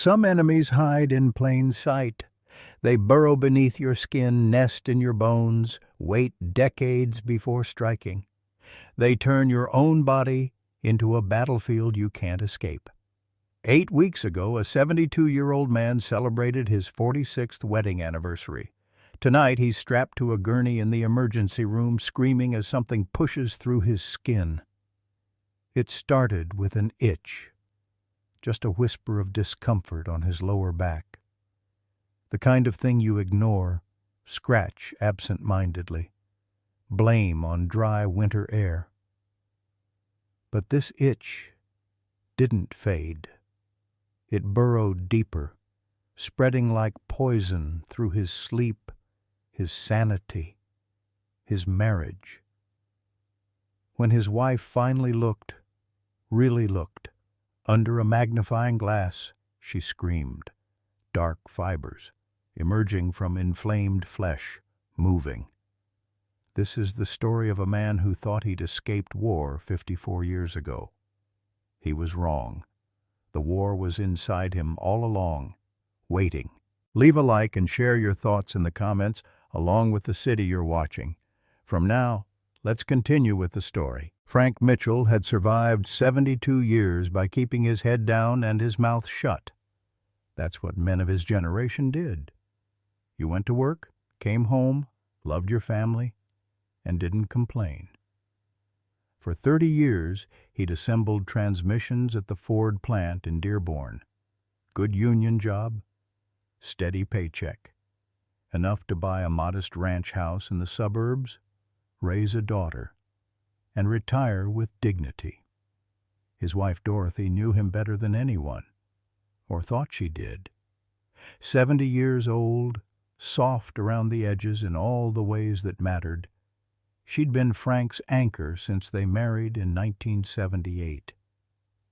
Some enemies hide in plain sight. They burrow beneath your skin, nest in your bones, wait decades before striking. They turn your own body into a battlefield you can't escape. 8 weeks ago, a 72-year-old man celebrated his 46th wedding anniversary. Tonight, he's strapped to a gurney in the emergency room, screaming as something pushes through his skin. It started with an itch, just a whisper of discomfort on his lower back. The kind of thing you ignore, scratch absent-mindedly, blame on dry winter air. But this itch didn't fade. It burrowed deeper, spreading like poison through his sleep, his sanity, his marriage. When his wife finally looked, really looked, under a magnifying glass, she screamed, dark fibers emerging from inflamed flesh, moving. This is the story of a man who thought he'd escaped war 54 years ago. He was wrong. The war was inside him all along, waiting. Leave a like and share your thoughts in the comments along with the city you're watching. From now, let's continue with the story. Frank Mitchell had survived 72 years by keeping his head down and his mouth shut. That's what men of his generation did. You went to work, came home, loved your family, and didn't complain. For 30 years, he'd assembled transmissions at the Ford plant in Dearborn. Good union job, steady paycheck, enough to buy a modest ranch house in the suburbs, raise a daughter, and retire with dignity. His wife Dorothy knew him better than anyone, or thought she did. 70 years old, soft around the edges in all the ways that mattered, she'd been Frank's anchor since they married in 1978.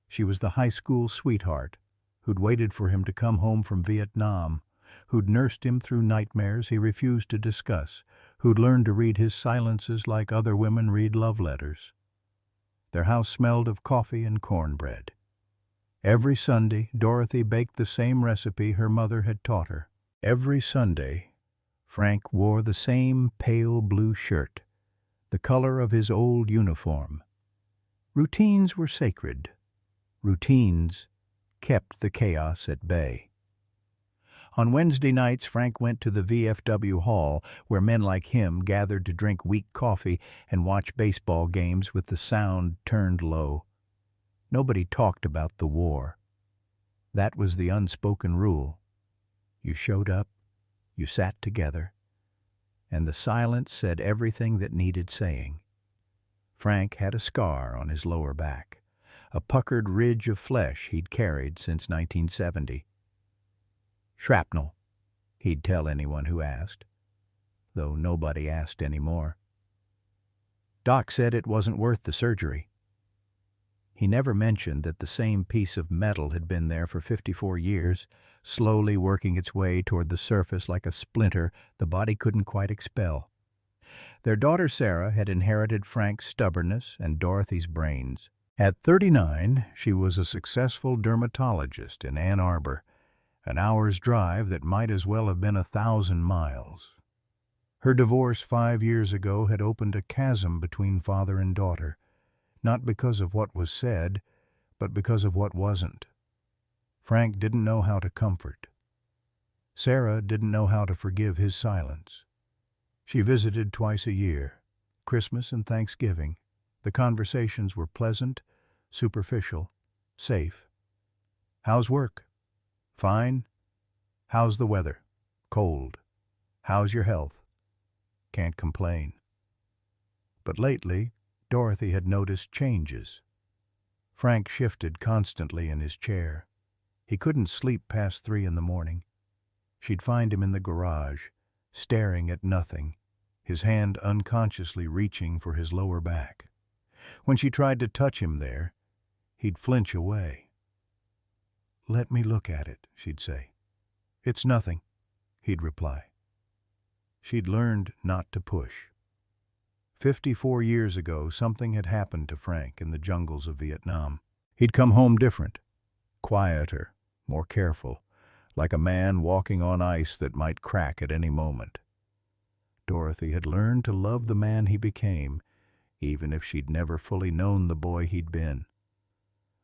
She was the high school sweetheart who'd waited for him to come home from Vietnam, who'd nursed him through nightmares he refused to discuss, who'd learned to read his silences like other women read love letters. Their house smelled of coffee and cornbread. Every Sunday, Dorothy baked the same recipe her mother had taught her. Every Sunday, Frank wore the same pale blue shirt, the color of his old uniform. Routines were sacred. Routines kept the chaos at bay. On Wednesday nights, Frank went to the VFW hall, where men like him gathered to drink weak coffee and watch baseball games with the sound turned low. Nobody talked about the war. That was the unspoken rule. You showed up, you sat together, and the silence said everything that needed saying. Frank had a scar on his lower back, a puckered ridge of flesh he'd carried since 1970. Shrapnel, he'd tell anyone who asked, though nobody asked anymore. Doc said it wasn't worth the surgery. He never mentioned that the same piece of metal had been there for 54 years, slowly working its way toward the surface like a splinter the body couldn't quite expel. Their daughter Sarah had inherited Frank's stubbornness and Dorothy's brains. At 39, she was a successful dermatologist in Ann Arbor, an hour's drive that might as well have been 1,000 miles. Her divorce 5 years ago had opened a chasm between father and daughter, not because of what was said, but because of what wasn't. Frank didn't know how to comfort. Sarah didn't know how to forgive his silence. She visited twice a year, Christmas and Thanksgiving. The conversations were pleasant, superficial, safe. How's work? Fine. How's the weather? Cold. How's your health? Can't complain. But lately, Dorothy had noticed changes. Frank shifted constantly in his chair. He couldn't sleep past 3 in the morning. She'd find him in the garage, staring at nothing, his hand unconsciously reaching for his lower back. When she tried to touch him there, he'd flinch away. "Let me look at it," she'd say. "It's nothing," he'd reply. She'd learned not to push. 54 years ago, something had happened to Frank in the jungles of Vietnam. He'd come home different, quieter, more careful, like a man walking on ice that might crack at any moment. Dorothy had learned to love the man he became, even if she'd never fully known the boy he'd been.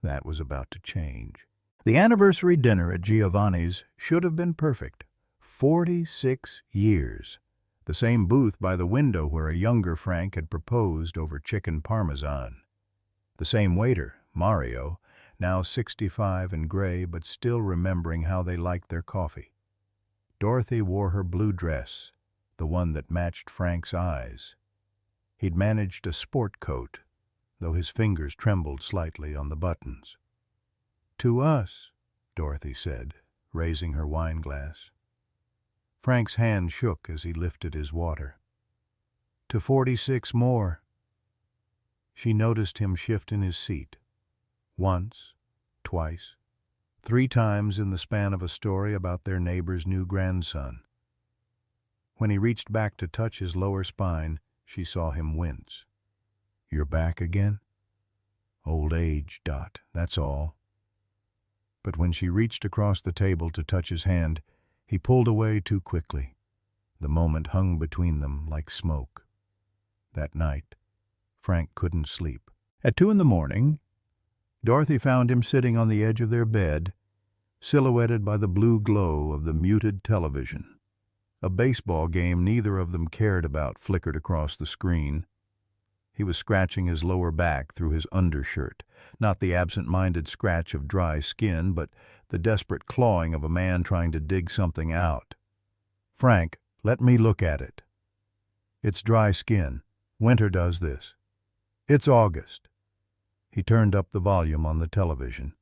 That was about to change. The anniversary dinner at Giovanni's should have been perfect. 46 years. The same booth by the window where a younger Frank had proposed over chicken parmesan. The same waiter, Mario, now 65 and gray but still remembering how they liked their coffee. Dorothy wore her blue dress, the one that matched Frank's eyes. He'd managed a sport coat, though his fingers trembled slightly on the buttons. "To us," Dorothy said, raising her wine glass. Frank's hand shook as he lifted his water. "To 46 more." She noticed him shift in his seat. Once, twice, 3 times in the span of a story about their neighbor's new grandson. When he reached back to touch his lower spine, she saw him wince. "You're back again?" "Old age, Dot, that's all." But when she reached across the table to touch his hand, he pulled away too quickly. The moment hung between them like smoke. That night, Frank couldn't sleep. At 2 a.m, Dorothy found him sitting on the edge of their bed, silhouetted by the blue glow of the muted television. A baseball game neither of them cared about flickered across the screen. He was scratching his lower back through his undershirt, not the absent-minded scratch of dry skin, but the desperate clawing of a man trying to dig something out. "Frank, let me look at it." "It's dry skin. Winter does this." "It's August." He turned up the volume on the television.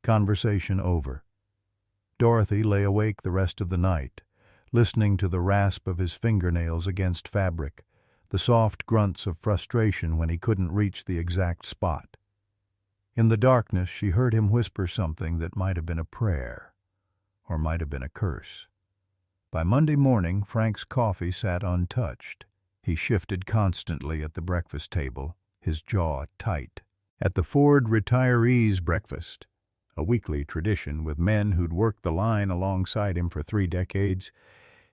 Conversation over. Dorothy lay awake the rest of the night, listening to the rasp of his fingernails against fabric, the soft grunts of frustration when he couldn't reach the exact spot. In the darkness, she heard him whisper something that might have been a prayer, or might have been a curse. By Monday morning, Frank's coffee sat untouched. He shifted constantly at the breakfast table, his jaw tight. At the Ford Retirees' Breakfast, a weekly tradition with men who'd worked the line alongside him for 3 decades,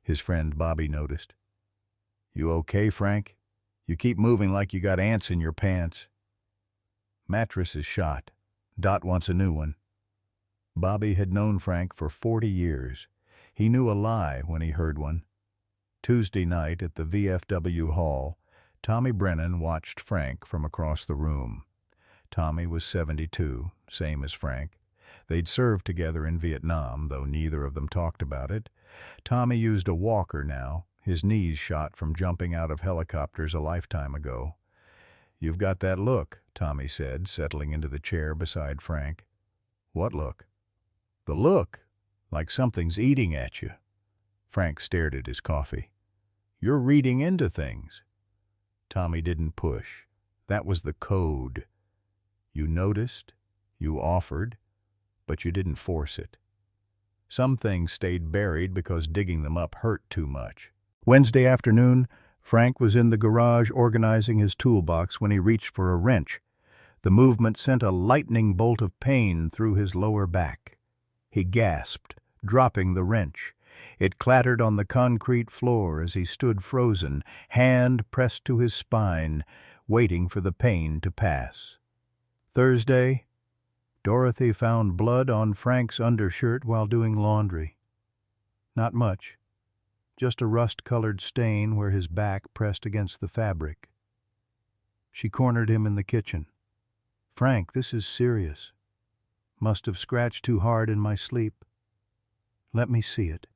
his friend Bobby noticed. "You okay, Frank? You keep moving like you got ants in your pants." "Mattress is shot. Dot wants a new one." Bobby had known Frank for 40 years. He knew a lie when he heard one. Tuesday night at the VFW Hall, Tommy Brennan watched Frank from across the room. Tommy was 72, same as Frank. They'd served together in Vietnam, though neither of them talked about it. Tommy used a walker now, his knees shot from jumping out of helicopters a lifetime ago. "You've got that look," Tommy said, settling into the chair beside Frank. "What look?" "The look, like something's eating at you." Frank stared at his coffee. "You're reading into things." Tommy didn't push. That was the code. You noticed, you offered, but you didn't force it. Some things stayed buried because digging them up hurt too much. Wednesday afternoon, Frank was in the garage organizing his toolbox when he reached for a wrench. The movement sent a lightning bolt of pain through his lower back. He gasped, dropping the wrench. It clattered on the concrete floor as he stood frozen, hand pressed to his spine, waiting for the pain to pass. Thursday, Dorothy found blood on Frank's undershirt while doing laundry. Not much, just a rust-colored stain where his back pressed against the fabric. She cornered him in the kitchen. "Frank, this is serious. Must have scratched too hard in my sleep. Let me see it.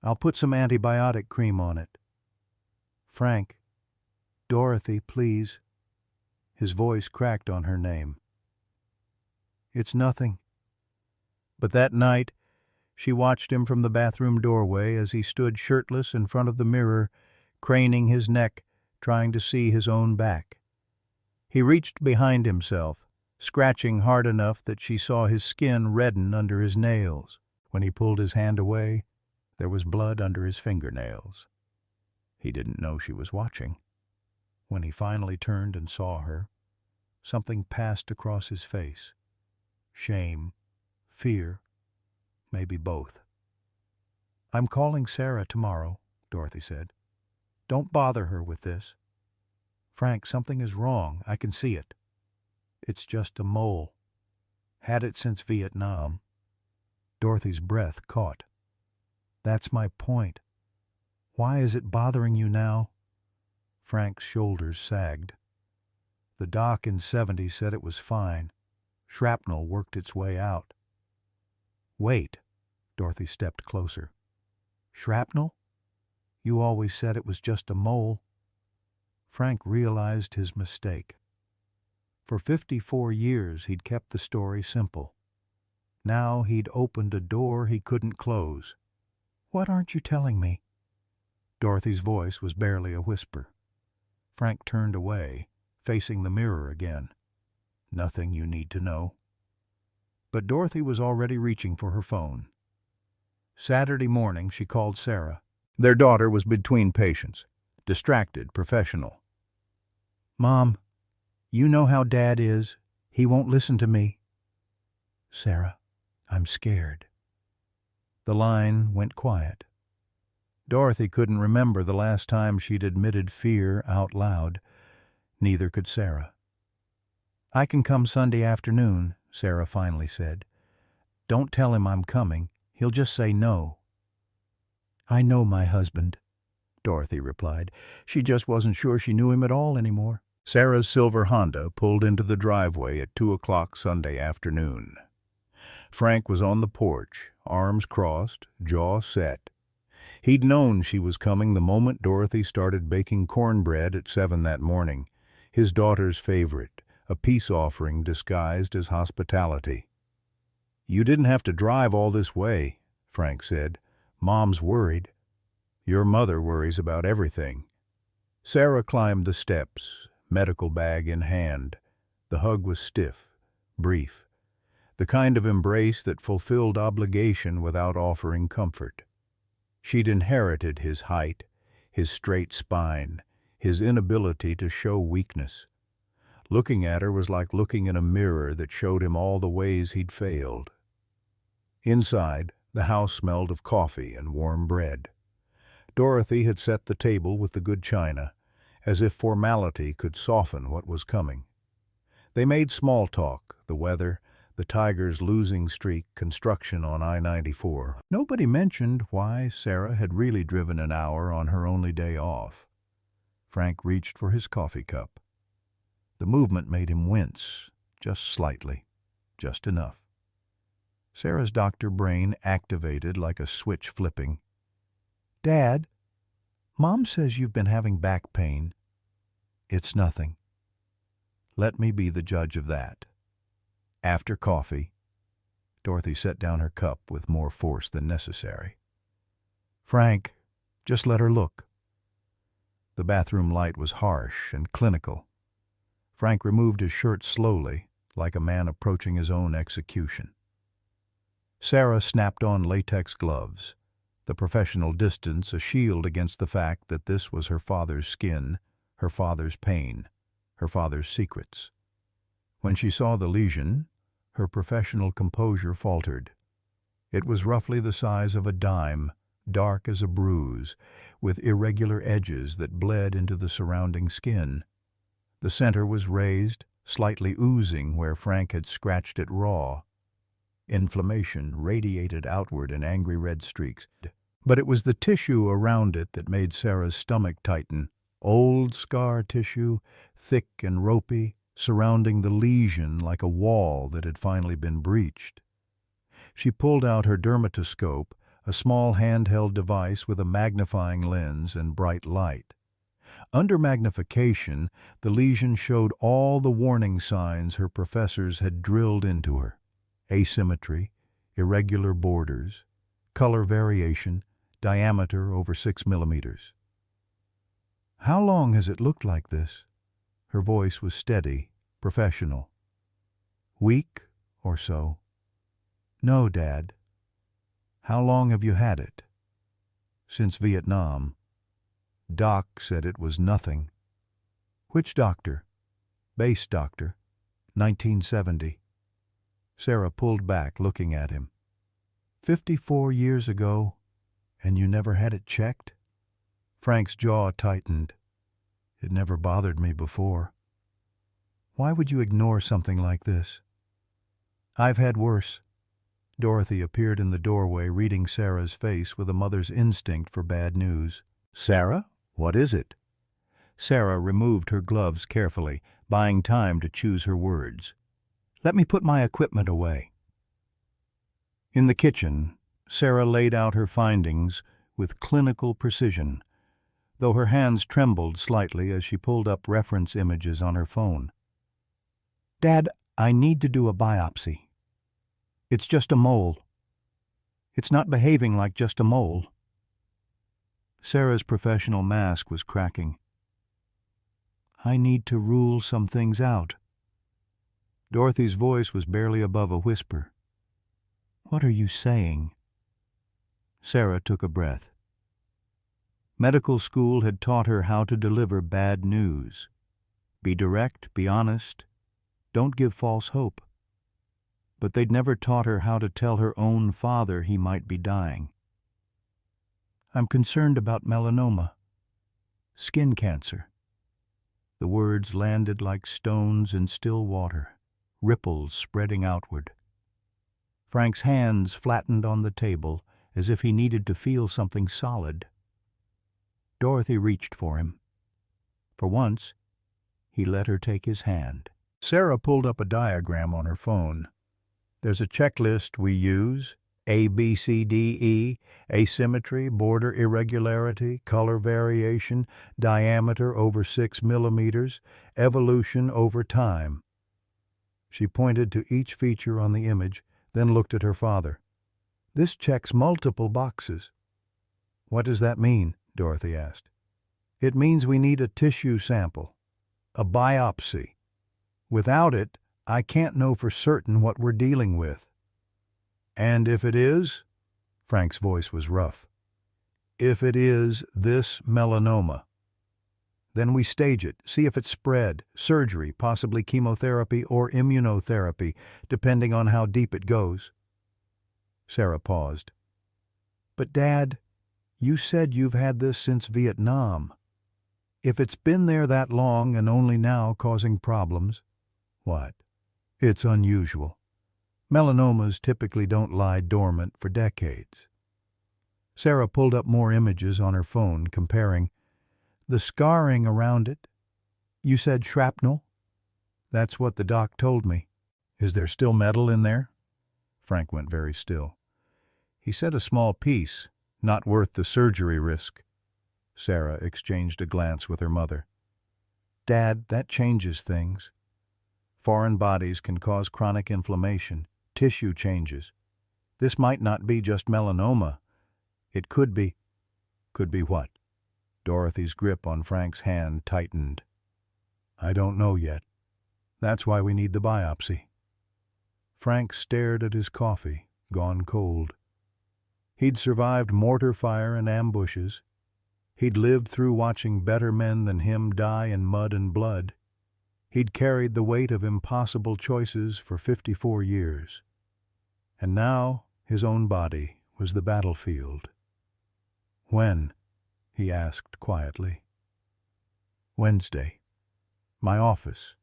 I'll put some antibiotic cream on it." "Frank, Dorothy, please." His voice cracked on her name. "It's nothing." But that night, she watched him from the bathroom doorway as he stood shirtless in front of the mirror, craning his neck, trying to see his own back. He reached behind himself, scratching hard enough that she saw his skin redden under his nails. When he pulled his hand away, there was blood under his fingernails. He didn't know she was watching. When he finally turned and saw her, something passed across his face. Shame, fear, maybe both. "I'm calling Sarah tomorrow," Dorothy said. "Don't bother her with this. Frank, something is wrong. I can see it. It's just a mole. Had it since Vietnam." Dorothy's breath caught. "That's my point. Why is it bothering you now?" Frank's shoulders sagged. "The doc in 70 said it was fine. Shrapnel worked its way out." "Wait." Dorothy stepped closer. "Shrapnel? You always said it was just a mole." Frank realized his mistake. For 54 years he'd kept the story simple. Now he'd opened a door he couldn't close. "What aren't you telling me?" Dorothy's voice was barely a whisper. Frank turned away, facing the mirror again. "Nothing you need to know." But Dorothy was already reaching for her phone. Saturday morning she called Sarah. Their daughter was between patients, distracted, professional. "Mom, you know how Dad is. He won't listen to me." "Sarah, I'm scared." The line went quiet. Dorothy couldn't remember the last time she'd admitted fear out loud. Neither could Sarah. "I can come Sunday afternoon," Sarah finally said. "Don't tell him I'm coming. He'll just say no." "I know my husband," Dorothy replied. She just wasn't sure she knew him at all anymore. Sarah's silver Honda pulled into the driveway at 2 o'clock Sunday afternoon. Frank was on the porch, arms crossed, jaw set. He'd known she was coming the moment Dorothy started baking cornbread at 7 that morning, his daughter's favorite, a peace offering disguised as hospitality. "You didn't have to drive all this way," Frank said. "Mom's worried." "Your mother worries about everything." Sarah climbed the steps, medical bag in hand. The hug was stiff, brief, the kind of embrace that fulfilled obligation without offering comfort. She'd inherited his height, his straight spine, his inability to show weakness. Looking at her was like looking in a mirror that showed him all the ways he'd failed. Inside, the house smelled of coffee and warm bread. Dorothy had set the table with the good china, as if formality could soften what was coming. They made small talk, the weather, the Tigers' losing streak, construction on I-94. Nobody mentioned why Sarah had really driven an hour on her only day off. Frank reached for his coffee cup. The movement made him wince, just slightly, just enough. Sarah's doctor brain activated like a switch flipping. "Dad, Mom says you've been having back pain." "It's nothing." "Let me be the judge of that." After coffee, Dorothy set down her cup with more force than necessary. "Frank, just let her look." The bathroom light was harsh and clinical. Frank removed his shirt slowly, like a man approaching his own execution. Sarah snapped on latex gloves, the professional distance a shield against the fact that this was her father's skin, her father's pain, her father's secrets. When she saw the lesion, her professional composure faltered. It was roughly the size of a dime, dark as a bruise, with irregular edges that bled into the surrounding skin. The center was raised, slightly oozing where Frank had scratched it raw. Inflammation radiated outward in angry red streaks. But it was the tissue around it that made Sarah's stomach tighten. Old scar tissue, thick and ropey, surrounding the lesion like a wall that had finally been breached. She pulled out her dermatoscope, a small handheld device with a magnifying lens and bright light. Under magnification, the lesion showed all the warning signs her professors had drilled into her. Asymmetry, irregular borders, color variation, diameter over 6 millimeters. "How long has it looked like this?" Her voice was steady, professional. "Week or so." "No, Dad." "How long have you had it?" "Since Vietnam." "Doc said it was nothing." "Which doctor?" "Base doctor. 1970. Sarah pulled back, looking at him. 54 years ago, and you never had it checked? Frank's jaw tightened. It never bothered me before. Why would you ignore something like this? I've had worse. Dorothy appeared in the doorway, reading Sarah's face with a mother's instinct for bad news. Sarah, what is it? Sarah removed her gloves carefully, buying time to choose her words. Let me put my equipment away. In the kitchen, Sarah laid out her findings with clinical precision, though her hands trembled slightly as she pulled up reference images on her phone. Dad, I need to do a biopsy. It's just a mole. It's not behaving like just a mole. Sarah's professional mask was cracking. I need to rule some things out. Dorothy's voice was barely above a whisper. What are you saying? Sarah took a breath. Medical school had taught her how to deliver bad news. Be direct, be honest, don't give false hope. But they'd never taught her how to tell her own father he might be dying. I'm concerned about melanoma. Skin cancer. The words landed like stones in still water, ripples spreading outward. Frank's hands flattened on the table as if he needed to feel something solid. Dorothy reached for him. For once, he let her take his hand. Sarah pulled up a diagram on her phone. There's a checklist we use: A, B, C, D, E, asymmetry, border irregularity, color variation, diameter over 6 millimeters, evolution over time. She pointed to each feature on the image, then looked at her father. This checks multiple boxes. What does that mean? Dorothy asked. It means we need a tissue sample, a biopsy. Without it, I can't know for certain what we're dealing with. And if it is, Frank's voice was rough, if it is this melanoma, then we stage it, see if it's spread, surgery, possibly chemotherapy or immunotherapy, depending on how deep it goes. Sarah paused. But Dad, you said you've had this since Vietnam. If it's been there that long and only now causing problems, what? It's unusual. Melanomas typically don't lie dormant for decades. Sarah pulled up more images on her phone, comparing. The scarring around it. You said shrapnel? That's what the doc told me. Is there still metal in there? Frank went very still. He said a small piece, not worth the surgery risk. Sarah exchanged a glance with her mother. Dad, that changes things. Foreign bodies can cause chronic inflammation, tissue changes. This might not be just melanoma. It could be. Could be what? Dorothy's grip on Frank's hand tightened. I don't know yet. That's why we need the biopsy. Frank stared at his coffee, gone cold. He'd survived mortar fire and ambushes. He'd lived through watching better men than him die in mud and blood. He'd carried the weight of impossible choices for 54 years. And now his own body was the battlefield. When? He asked quietly. Wednesday. My office.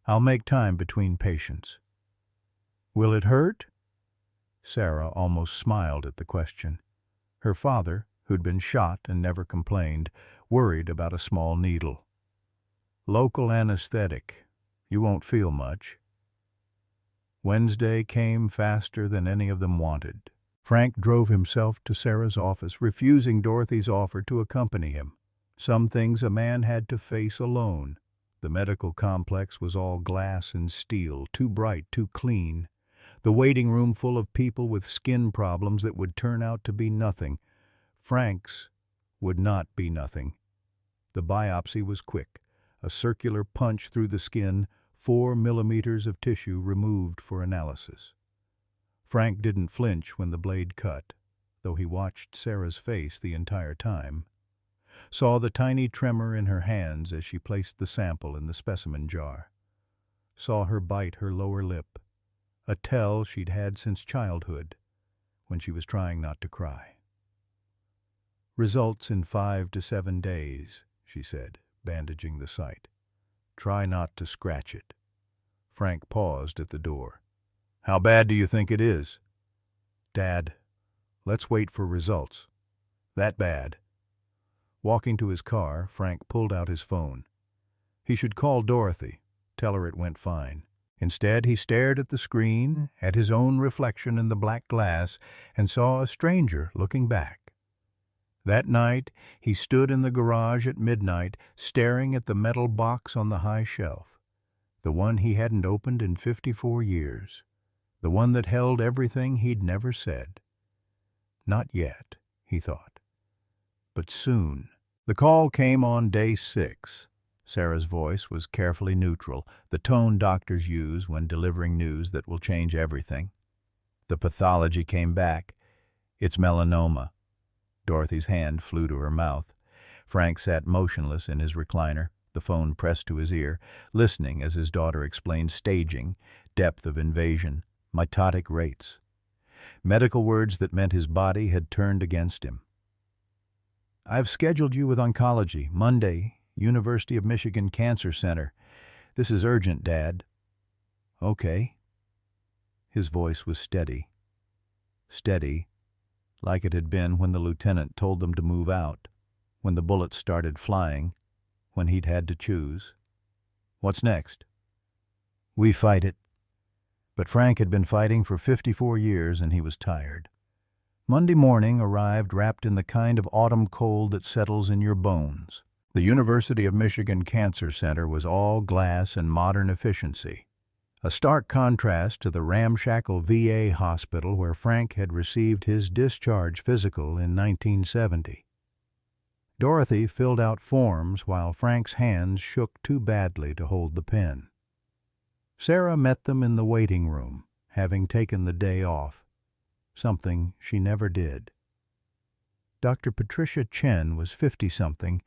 I'll make time between patients. Will it hurt? Sarah almost smiled at the question. Her father, who'd been shot and never complained, worried about a small needle. Local anesthetic. You won't feel much. Wednesday came faster than any of them wanted. Frank drove himself to Sarah's office, refusing Dorothy's offer to accompany him. Some things a man had to face alone. The medical complex was all glass and steel, too bright, too clean. The waiting room full of people with skin problems that would turn out to be nothing. Frank's would not be nothing. The biopsy was quick. A circular punch through the skin, 4 millimeters of tissue removed for analysis. Frank didn't flinch when the blade cut, though he watched Sarah's face the entire time. Saw the tiny tremor in her hands as she placed the sample in the specimen jar. Saw her bite her lower lip. a tell she'd had since childhood, when she was trying not to cry. "Results in 5 to 7 days, she said, bandaging the site. "Try not to scratch it." Frank paused at the door. "How bad do you think it is?" "Dad, let's wait for results." "That bad?" Walking to his car, Frank pulled out his phone. He should call Dorothy, tell her it went fine. Instead, he stared at the screen, at his own reflection in the black glass, and saw a stranger looking back. That night, he stood in the garage at midnight, staring at the metal box on the high shelf, the one he hadn't opened in 54 years, the one that held everything he'd never said. Not yet, he thought, but soon. The call came on day 6. Sarah's voice was carefully neutral, the tone doctors use when delivering news that will change everything. The pathology came back. "It's melanoma." Dorothy's hand flew to her mouth. Frank sat motionless in his recliner, the phone pressed to his ear, listening as his daughter explained staging, depth of invasion, mitotic rates. Medical words that meant his body had turned against him. "I've scheduled you with oncology, Monday, University of Michigan Cancer Center. This is urgent, Dad." "Okay." His voice was steady. Steady, like it had been when the lieutenant told them to move out, when the bullets started flying, when he'd had to choose. "What's next?" "We fight it." But Frank had been fighting for 54 years, and he was tired. Monday morning arrived wrapped in the kind of autumn cold that settles in your bones. The University of Michigan Cancer Center was all glass and modern efficiency, a stark contrast to the ramshackle VA hospital where Frank had received his discharge physical in 1970. Dorothy filled out forms while Frank's hands shook too badly to hold the pen. Sarah met them in the waiting room, having taken the day off, something she never did. Dr. Patricia Chen was 50-something,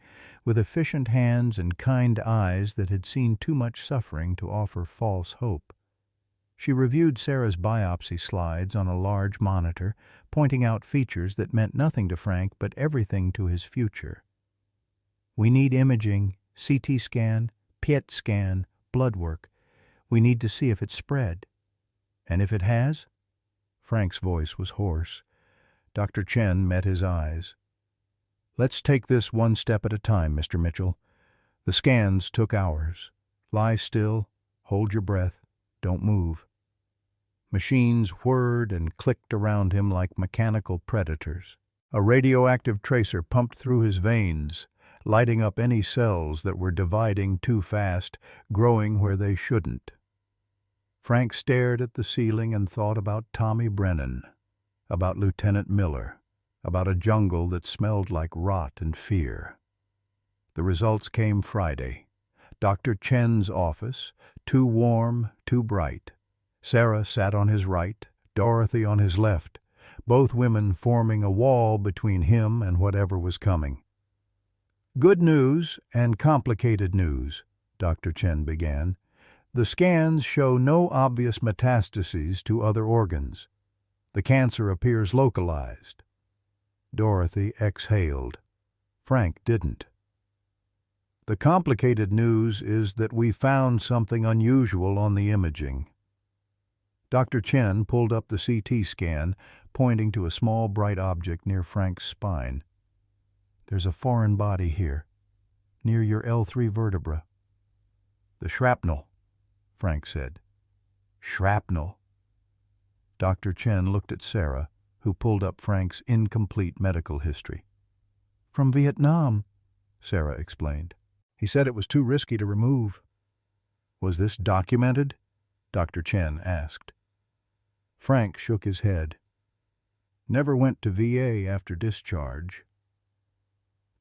with efficient hands and kind eyes that had seen too much suffering to offer false hope. She reviewed Sarah's biopsy slides on a large monitor, pointing out features that meant nothing to Frank but everything to his future. "We need imaging, CT scan, PET scan, blood work. We need to see if it's spread." "And if it has?" Frank's voice was hoarse. Dr. Chen met his eyes. "Let's take this one step at a time, Mr. Mitchell. The scans took hours. Lie still, hold your breath, don't move." Machines whirred and clicked around him like mechanical predators. A radioactive tracer pumped through his veins, lighting up any cells that were dividing too fast, growing where they shouldn't. Frank stared at the ceiling and thought about Tommy Brennan, about Lieutenant Miller, about a jungle that smelled like rot and fear. The results came Friday. Dr. Chen's office, too warm, too bright. Sarah sat on his right, Dorothy on his left, both women forming a wall between him and whatever was coming. "Good news and complicated news," Dr. Chen began. "The scans show no obvious metastases to other organs. The cancer appears localized." Dorothy exhaled. Frank didn't. "The complicated news is that we found something unusual on the imaging." Dr. Chen pulled up the CT scan, pointing to a small bright object near Frank's spine. "There's a foreign body here, near your L3 vertebra." "The shrapnel," Frank said. "Shrapnel." Dr. Chen looked at Sarah, who pulled up Frank's incomplete medical history. "From Vietnam," Sarah explained. "He said it was too risky to remove." "Was this documented?" Dr. Chen asked. Frank shook his head. "Never went to VA after discharge."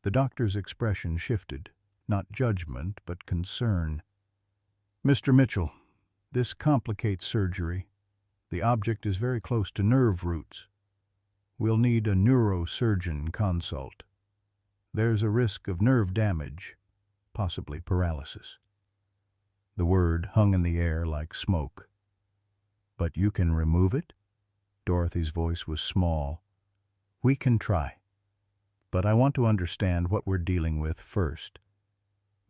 The doctor's expression shifted, not judgment, but concern. "Mr. Mitchell, this complicates surgery. The object is very close to nerve roots. We'll need a neurosurgeon consult. There's a risk of nerve damage, possibly paralysis." The word hung in the air like smoke. But you can remove it? Dorothy's voice was small. We can try. But I want to understand what we're dealing with first.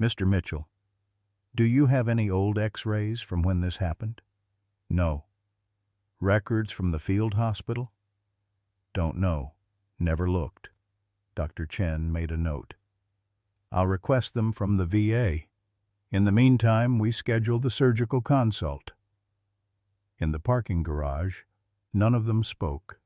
Mr. Mitchell, do you have any old X-rays from when this happened? No. Records from the field hospital? Don't know. Never looked. Dr. Chen made a note. I'll request them from the VA. In the meantime, we schedule the surgical consult. In the parking garage, none of them spoke.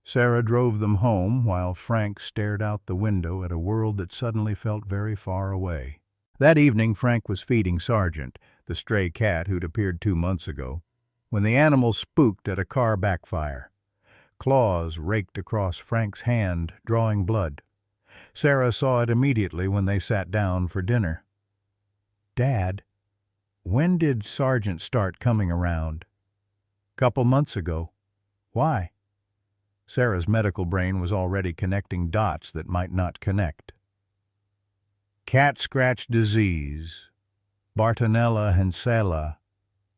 Sarah drove them home while Frank stared out the window at a world that suddenly felt very far away. That evening, Frank was feeding Sargent, the stray cat who'd appeared 2 months ago, when the animal spooked at a car backfire. Claws raked across Frank's hand, drawing blood. Sarah saw it immediately when they sat down for dinner. Dad, when did Sargent start coming around? Couple months ago. Why? Sarah's medical brain was already connecting dots that might not connect. Cat scratch disease, Bartonella hensela.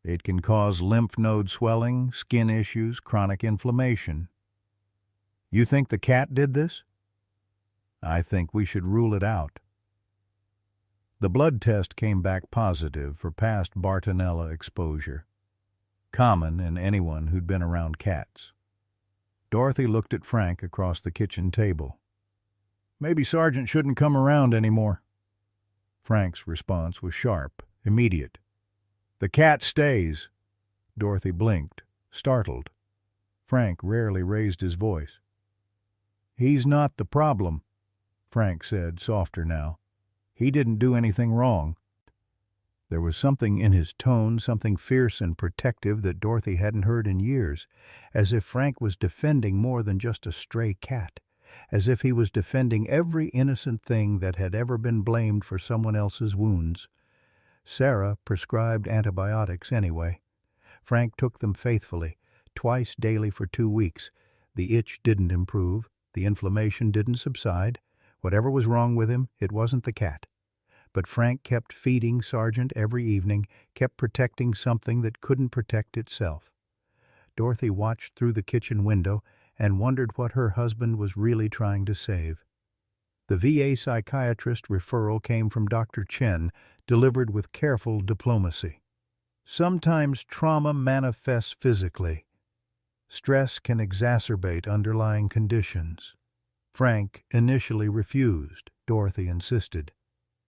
It can cause lymph node swelling, skin issues, chronic inflammation. You think the cat did this? I think we should rule it out. The blood test came back positive for past Bartonella exposure, common in anyone who'd been around cats. Dorothy looked at Frank across the kitchen table. Maybe Sargent shouldn't come around anymore. Frank's response was sharp, immediate. The cat stays. Dorothy blinked, startled. Frank rarely raised his voice. He's not the problem, Frank said, softer now. He didn't do anything wrong. There was something in his tone, something fierce and protective that Dorothy hadn't heard in years, as if Frank was defending more than just a stray cat, as if he was defending every innocent thing that had ever been blamed for someone else's wounds. Sarah prescribed antibiotics anyway. Frank took them faithfully, twice daily for 2 weeks. The itch didn't improve. The inflammation didn't subside. Whatever was wrong with him, it wasn't the cat. But Frank kept feeding Sargent every evening, kept protecting something that couldn't protect itself. Dorothy watched through the kitchen window and wondered what her husband was really trying to save. The VA psychiatrist referral came from Dr. Chen, delivered with careful diplomacy. Sometimes trauma manifests physically. Stress can exacerbate underlying conditions. Frank initially refused. Dorothy insisted.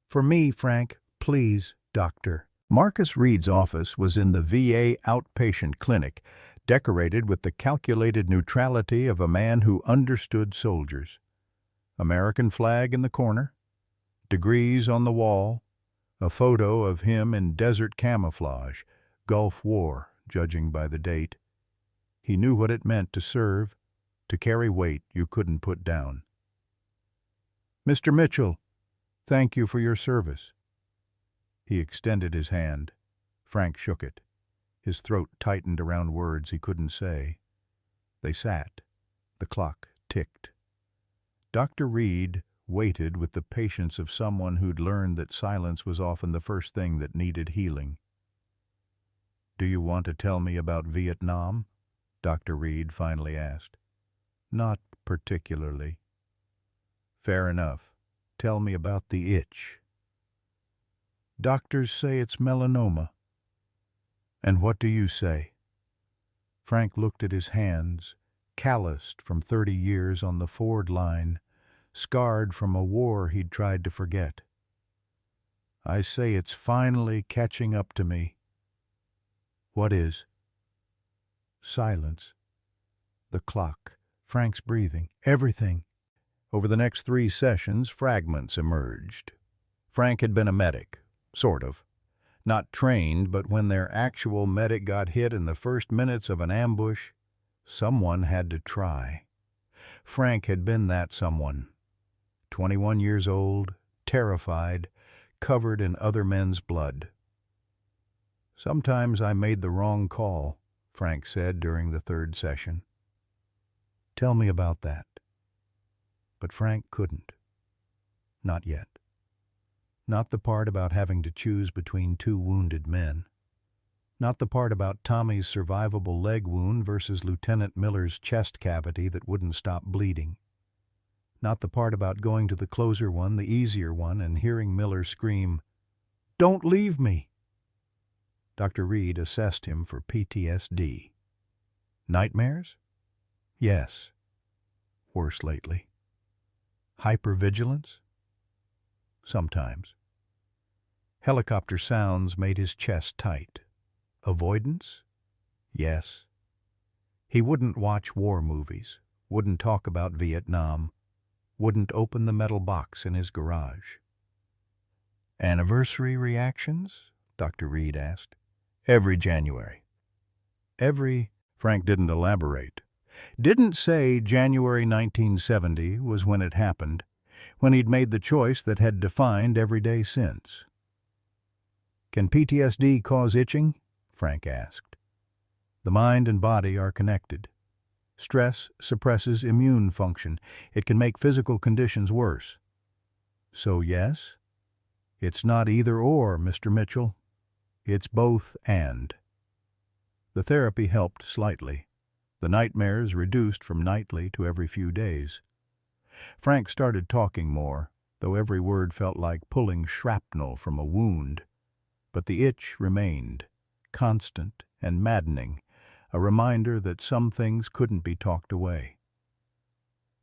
For me, Frank, please, doctor. Marcus Reed's office was in the VA outpatient clinic, decorated with the calculated neutrality of a man who understood soldiers. American flag in the corner, degrees on the wall, a photo of him in desert camouflage, Gulf War, judging by the date. He knew what it meant to serve, to carry weight you couldn't put down. Mr. Mitchell, thank you for your service. He extended his hand. Frank shook it. His throat tightened around words he couldn't say. They sat. The clock ticked. Dr. Reed waited with the patience of someone who'd learned that silence was often the first thing that needed healing. Do you want to tell me about Vietnam? Dr. Reed finally asked. Not particularly. Fair enough. Tell me about the itch. Doctors say it's melanoma. And what do you say? Frank looked at his hands, calloused from 30 years on the Ford line, scarred from a war he'd tried to forget. I say it's finally catching up to me. What is? Silence. The clock. Frank's breathing. Everything. Over the next 3 sessions, fragments emerged. Frank had been a medic, sort of. Not trained, but when their actual medic got hit in the first minutes of an ambush, someone had to try. Frank had been that someone. 21 years old, terrified, covered in other men's blood. Sometimes I made the wrong call, Frank said during the 3rd session. Tell me about that. But Frank couldn't. Not yet. Not the part about having to choose between 2 wounded men. Not the part about Tommy's survivable leg wound versus Lieutenant Miller's chest cavity that wouldn't stop bleeding. Not the part about going to the closer one, the easier one, and hearing Miller scream, "Don't leave me!" Dr. Reed assessed him for PTSD. Nightmares? Yes. Worse lately. Hypervigilance? Sometimes. Helicopter sounds made his chest tight. Avoidance? Yes. He wouldn't watch war movies, wouldn't talk about Vietnam, wouldn't open the metal box in his garage. Anniversary reactions? Dr. Reed asked. Every January. Frank didn't elaborate. Didn't say January 1970 was when it happened, when he'd made the choice that had defined every day since. Can PTSD cause itching? Frank asked. The mind and body are connected. Stress suppresses immune function. It can make physical conditions worse. So yes? It's not either or, Mr. Mitchell. It's both and. The therapy helped slightly. The nightmares reduced from nightly to every few days. Frank started talking more, though every word felt like pulling shrapnel from a wound. But the itch remained, constant and maddening, a reminder that some things couldn't be talked away.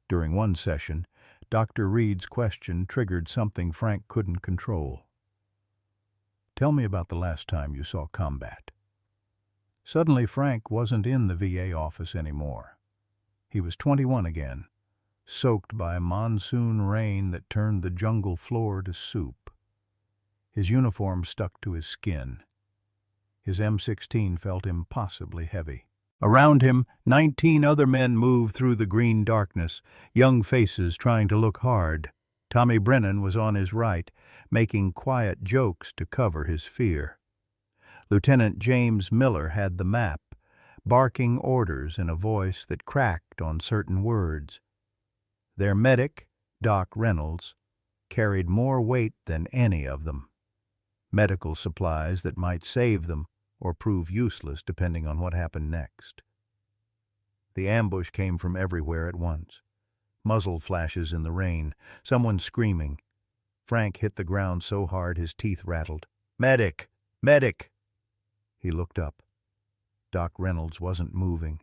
During one session, Dr. Reed's question triggered something Frank couldn't control. Tell me about the last time you saw combat. Suddenly Frank wasn't in the VA office anymore. He was 21 again, soaked by a monsoon rain that turned the jungle floor to soup. His uniform stuck to his skin. His M16 felt impossibly heavy. Around him, 19 other men moved through the green darkness, young faces trying to look hard. Tommy Brennan was on his right, making quiet jokes to cover his fear. Lieutenant James Miller had the map, barking orders in a voice that cracked on certain words. Their medic, Doc Reynolds, carried more weight than any of them. Medical supplies that might save them or prove useless depending on what happened next. The ambush came from everywhere at once. Muzzle flashes in the rain, someone screaming. Frank hit the ground so hard his teeth rattled. "Medic! Medic!" He looked up. Doc Reynolds wasn't moving.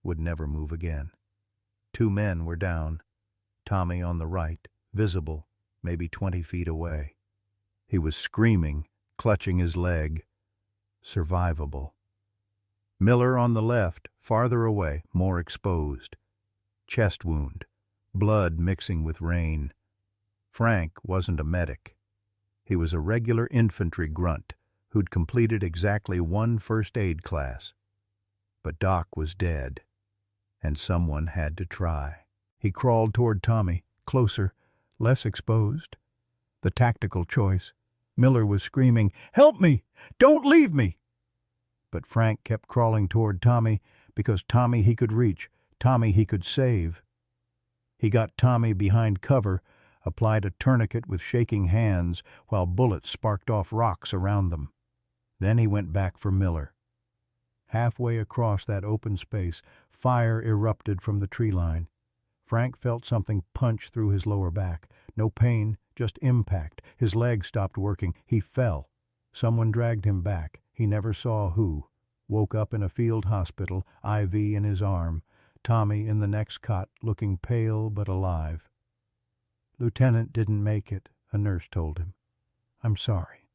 Would never move again. 2 men were down. Tommy on the right, visible, maybe 20 feet away. He was screaming, clutching his leg. Survivable. Miller on the left, farther away, more exposed. Chest wound, blood mixing with rain. Frank wasn't a medic. He was a regular infantry grunt who'd completed exactly 1 first aid class. But Doc was dead, and someone had to try. He crawled toward Tommy, closer, less exposed. The tactical choice. Miller was screaming, "Help me! Don't leave me!" But Frank kept crawling toward Tommy because Tommy he could reach, Tommy he could save. He got Tommy behind cover, applied a tourniquet with shaking hands while bullets sparked off rocks around them. Then he went back for Miller. Halfway across that open space, fire erupted from the tree line. Frank felt something punch through his lower back. No pain, just impact. His leg stopped working. He fell. Someone dragged him back. He never saw who. Woke up in a field hospital, IV in his arm. Tommy in the next cot, looking pale but alive. "Lieutenant didn't make it," a nurse told him. "I'm sorry."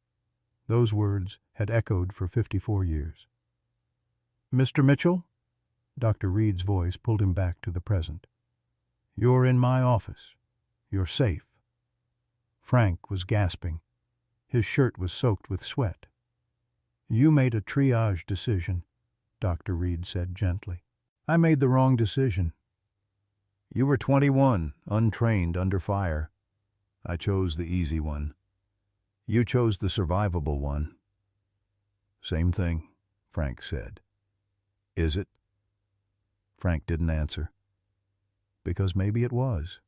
Those words had echoed for 54 years. "Mr. Mitchell?" Dr. Reed's voice pulled him back to the present. "You're in my office. You're safe." Frank was gasping. His shirt was soaked with sweat. "You made a triage decision," Dr. Reed said gently. "I made the wrong decision. You were 21, untrained, under fire. I chose the easy one. You chose the survivable one." "Same thing," Frank said. "Is it?" Frank didn't answer. Because maybe it was.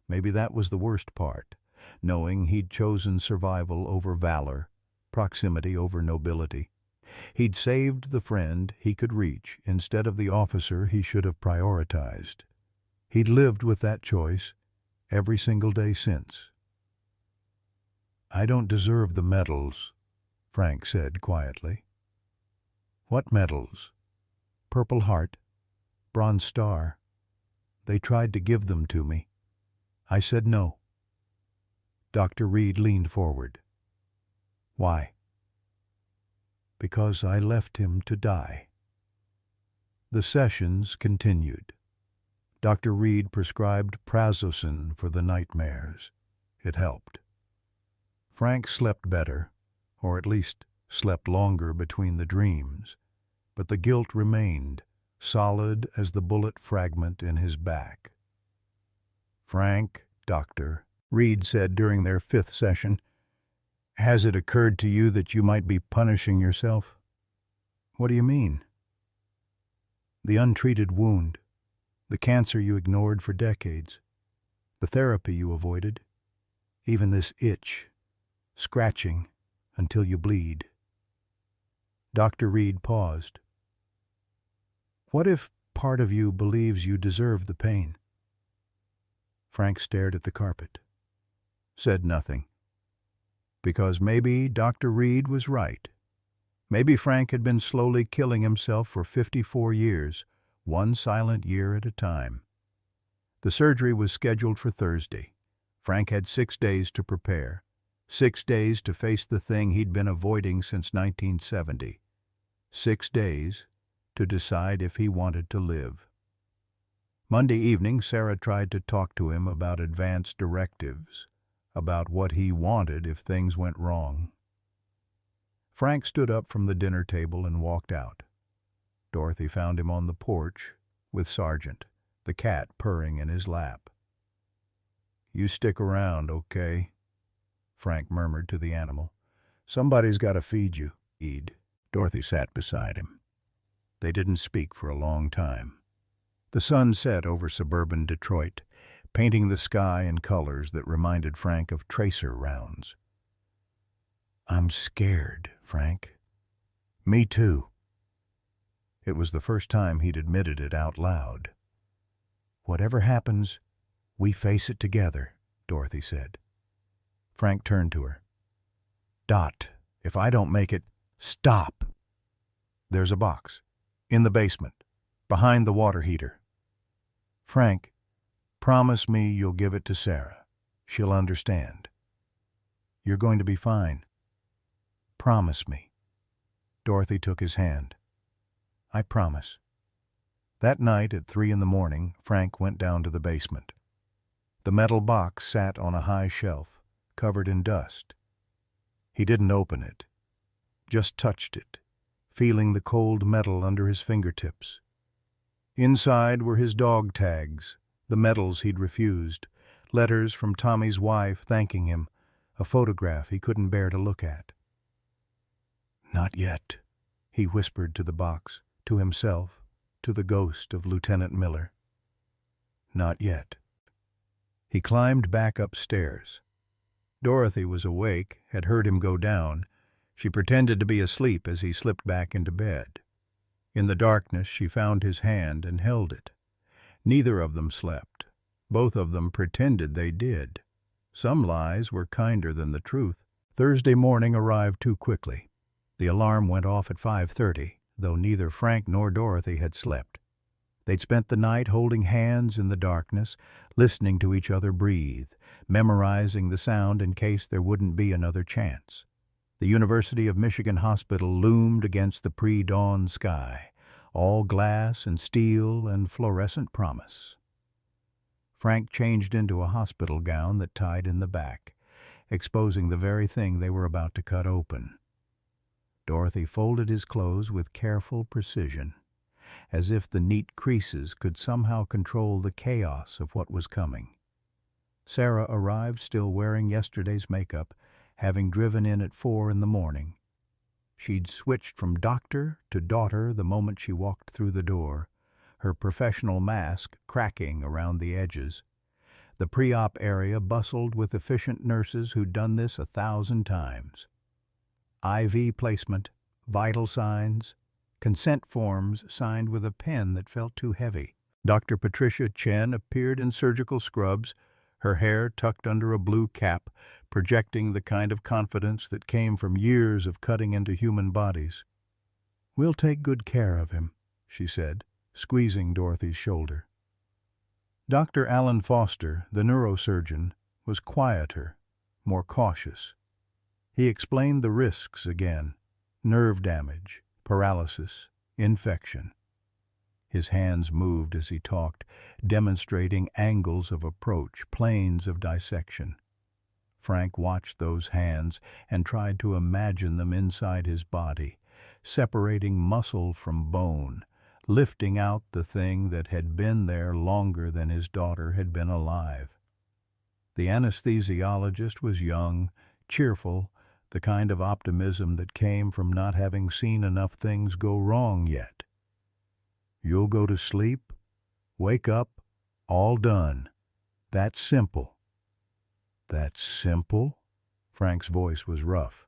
Maybe that was the worst part, knowing he'd chosen survival over valor, proximity over nobility. He'd saved the friend he could reach instead of the officer he should have prioritized. He'd lived with that choice every single day since. "I don't deserve the medals," Frank said quietly. "What medals?" "Purple Heart, Bronze Star. They tried to give them to me. I said no." Dr. Reed leaned forward. "Why?" "Because I left him to die." The sessions continued. Dr. Reed prescribed prazosin for the nightmares. It helped. Frank slept better, or at least slept longer between the dreams, but the guilt remained, solid as the bullet fragment in his back. "Frank, Doctor," Reed said during their 5th session, "has it occurred to you that you might be punishing yourself?" "What do you mean?" "The untreated wound, the cancer you ignored for decades, the therapy you avoided, even this itch, scratching until you bleed." Dr. Reed paused. "What if part of you believes you deserve the pain?" Frank stared at the carpet, said nothing. Because maybe Dr. Reed was right. Maybe Frank had been slowly killing himself for 54 years, one silent year at a time. The surgery was scheduled for Thursday. Frank had 6 days to prepare, 6 days to face the thing he'd been avoiding since 1970, 6 days to decide if he wanted to live. Monday evening, Sarah tried to talk to him about advance directives, about what he wanted if things went wrong. Frank stood up from the dinner table and walked out. Dorothy found him on the porch with Sargent, the cat purring in his lap. "You stick around, okay?" Frank murmured to the animal. "Somebody's got to feed you." Dorothy sat beside him. They didn't speak for a long time. The sun set over suburban Detroit, painting the sky in colors that reminded Frank of tracer rounds. "I'm scared, Frank." "Me too." It was the first time he'd admitted it out loud. "Whatever happens, we face it together," Dorothy said. Frank turned to her. "Dot, if I don't make it, stop." "There's a box. In the basement. Behind the water heater." "Frank, promise me you'll give it to Sarah. She'll understand." "You're going to be fine. Promise me." Dorothy took his hand. "I promise." That night at 3 a.m, Frank went down to the basement. The metal box sat on a high shelf, covered in dust. He didn't open it, just touched it, feeling the cold metal under his fingertips. Inside were his dog tags, the medals he'd refused, letters from Tommy's wife thanking him, a photograph he couldn't bear to look at. "Not yet," he whispered to the box, to himself, to the ghost of Lieutenant Miller. "Not yet." He climbed back upstairs. Dorothy was awake, had heard him go down. She pretended to be asleep as he slipped back into bed. In the darkness, she found his hand and held it. Neither of them slept. Both of them pretended they did. Some lies were kinder than the truth. Thursday morning arrived too quickly. The alarm went off at 5:30, though neither Frank nor Dorothy had slept. They'd spent the night holding hands in the darkness, listening to each other breathe, memorizing the sound in case there wouldn't be another chance. The University of Michigan Hospital loomed against the pre-dawn sky, all glass and steel and fluorescent promise. Frank changed into a hospital gown that tied in the back, exposing the very thing they were about to cut open. Dorothy folded his clothes with careful precision, as if the neat creases could somehow control the chaos of what was coming. Sarah arrived still wearing yesterday's makeup, having driven in at 4 a.m. She'd switched from doctor to daughter the moment she walked through the door, her professional mask cracking around the edges. The pre-op area bustled with efficient nurses who'd done this 1,000 times. IV placement, vital signs, consent forms signed with a pen that felt too heavy. Dr. Patricia Chen appeared in surgical scrubs, her hair tucked under a blue cap, projecting the kind of confidence that came from years of cutting into human bodies. "We'll take good care of him," she said, squeezing Dorothy's shoulder. Dr. Alan Foster, the neurosurgeon, was quieter, more cautious. He explained the risks again: nerve damage, paralysis, infection. His hands moved as he talked, demonstrating angles of approach, planes of dissection. Frank watched those hands and tried to imagine them inside his body, separating muscle from bone, lifting out the thing that had been there longer than his daughter had been alive. The anesthesiologist was young, cheerful, the kind of optimism that came from not having seen enough things go wrong yet. "You'll go to sleep, wake up, all done. That's simple." "That's simple?" Frank's voice was rough.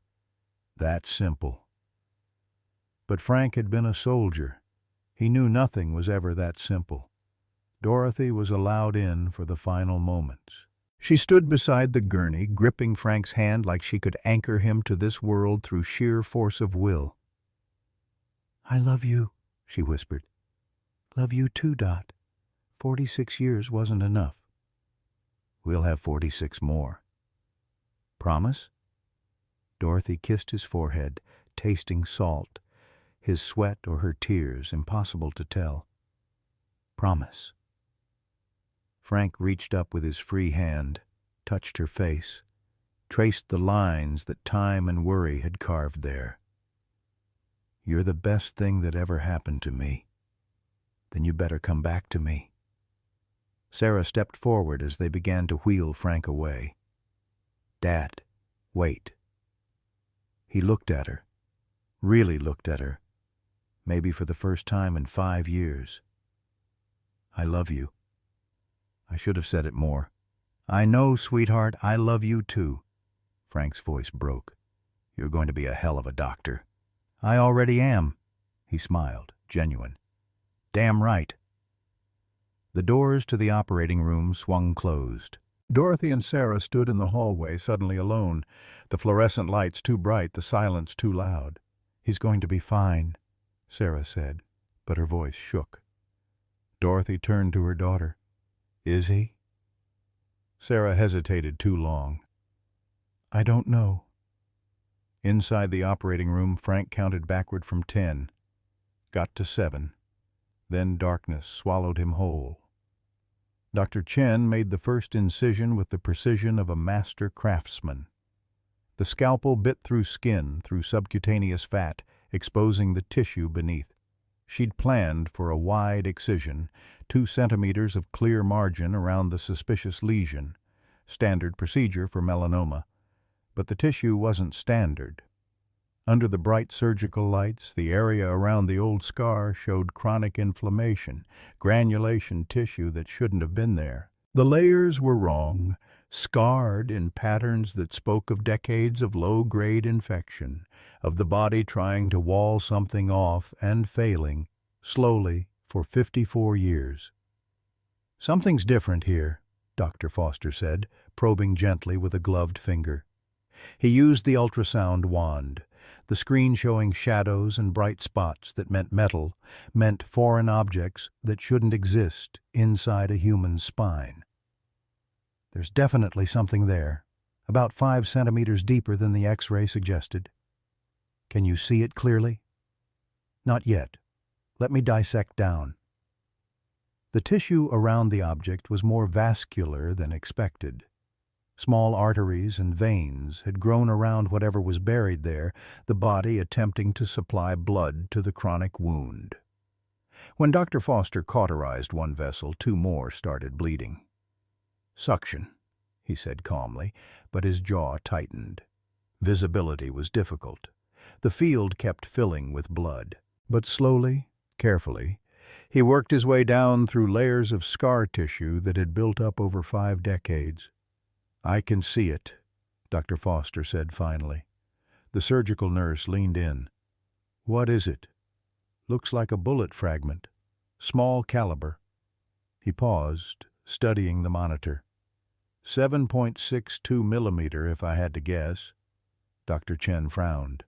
"That's simple." But Frank had been a soldier. He knew nothing was ever that simple. Dorothy was allowed in for the final moments. She stood beside the gurney, gripping Frank's hand like she could anchor him to this world through sheer force of will. "I love you," she whispered. "Love you too, Dot. 46 years wasn't enough." "We'll have 46 more." "Promise?" Dorothy kissed his forehead, tasting salt, his sweat or her tears, impossible to tell. "Promise." Frank reached up with his free hand, touched her face, traced the lines that time and worry had carved there. "You're the best thing that ever happened to me. Then you better come back to me." Sarah stepped forward as they began to wheel Frank away. "Dad, wait." He looked at her, really looked at her, maybe for the first time in 5 years. "I love you." "I should have said it more." "I know, sweetheart, I love you too." Frank's voice broke. "You're going to be a hell of a doctor." "I already am." He smiled, genuine. "Damn right." The doors to the operating room swung closed. Dorothy and Sarah stood in the hallway, suddenly alone, the fluorescent lights too bright, the silence too loud. "He's going to be fine," Sarah said, but her voice shook. Dorothy turned to her daughter. "Is he?" Sarah hesitated too long. "I don't know." Inside the operating room, Frank counted backward from 10, got to 7. Then darkness swallowed him whole. Dr. Chen made the first incision with the precision of a master craftsman. The scalpel bit through skin, through subcutaneous fat, exposing the tissue beneath. She'd planned for a wide excision, 2 centimeters of clear margin around the suspicious lesion, standard procedure for melanoma. But the tissue wasn't standard. Under the bright surgical lights, the area around the old scar showed chronic inflammation, granulation tissue that shouldn't have been there. The layers were wrong, scarred in patterns that spoke of decades of low-grade infection, of the body trying to wall something off and failing, slowly, for 54 years. "Something's different here," Dr. Foster said, probing gently with a gloved finger. He used the ultrasound wand, the screen showing shadows and bright spots that meant metal, meant foreign objects that shouldn't exist inside a human spine. "There's definitely something there, about 5 centimeters deeper than the X-ray suggested." "Can you see it clearly?" "Not yet. Let me dissect down." The tissue around the object was more vascular than expected. Small arteries and veins had grown around whatever was buried there, the body attempting to supply blood to the chronic wound. When Dr. Foster cauterized one vessel, 2 more started bleeding. "Suction," he said calmly, but his jaw tightened. Visibility was difficult. The field kept filling with blood. But slowly, carefully, he worked his way down through layers of scar tissue that had built up over 5 decades. "I can see it," Dr. Foster said finally. The surgical nurse leaned in. "What is it?" "Looks like a bullet fragment. Small caliber." He paused, studying the monitor. 7.62 millimeter, if I had to guess. Dr. Chen frowned.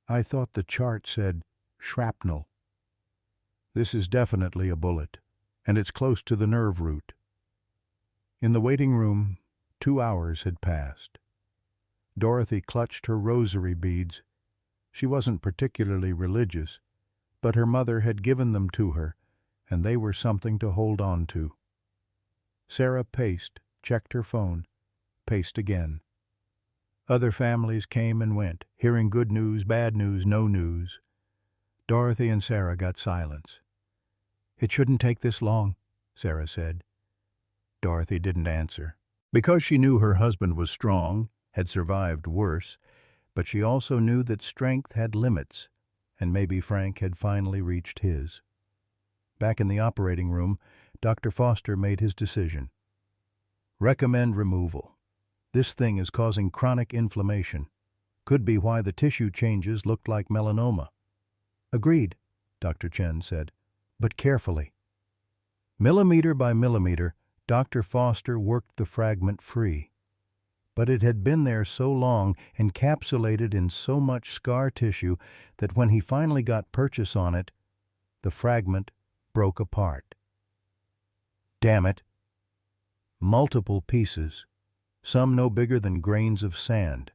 "I thought the chart said shrapnel." "This is definitely a bullet, and it's close to the nerve root." In the waiting room, 2 hours had passed. Dorothy clutched her rosary beads. She wasn't particularly religious, but her mother had given them to her, and they were something to hold on to. Sarah paced, checked her phone, paced again. Other families came and went, hearing good news, bad news, no news. Dorothy and Sarah got silence. "It shouldn't take this long," Sarah said. Dorothy didn't answer. Because she knew her husband was strong, had survived worse, but she also knew that strength had limits, and maybe Frank had finally reached his. Back in the operating room, Dr. Foster made his decision. "Recommend removal. This thing is causing chronic inflammation. Could be why the tissue changes looked like melanoma." "Agreed," Dr. Chen said, "but carefully." Millimeter by millimeter, Dr. Foster worked the fragment free. But it had been there so long, encapsulated in so much scar tissue, that when he finally got purchase on it, the fragment broke apart. Damn it! Multiple pieces, some no bigger than grains of sand.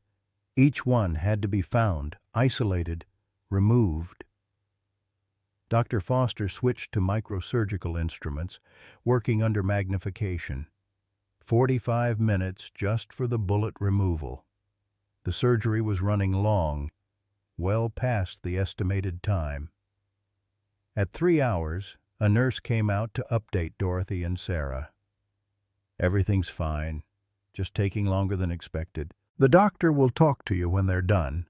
Each one had to be found, isolated, removed. Dr. Foster switched to microsurgical instruments, working under magnification. 45 minutes just for the bullet removal. The surgery was running long, well past the estimated time. At 3 hours, a nurse came out to update Dorothy and Sarah. "Everything's fine, just taking longer than expected. The doctor will talk to you when they're done."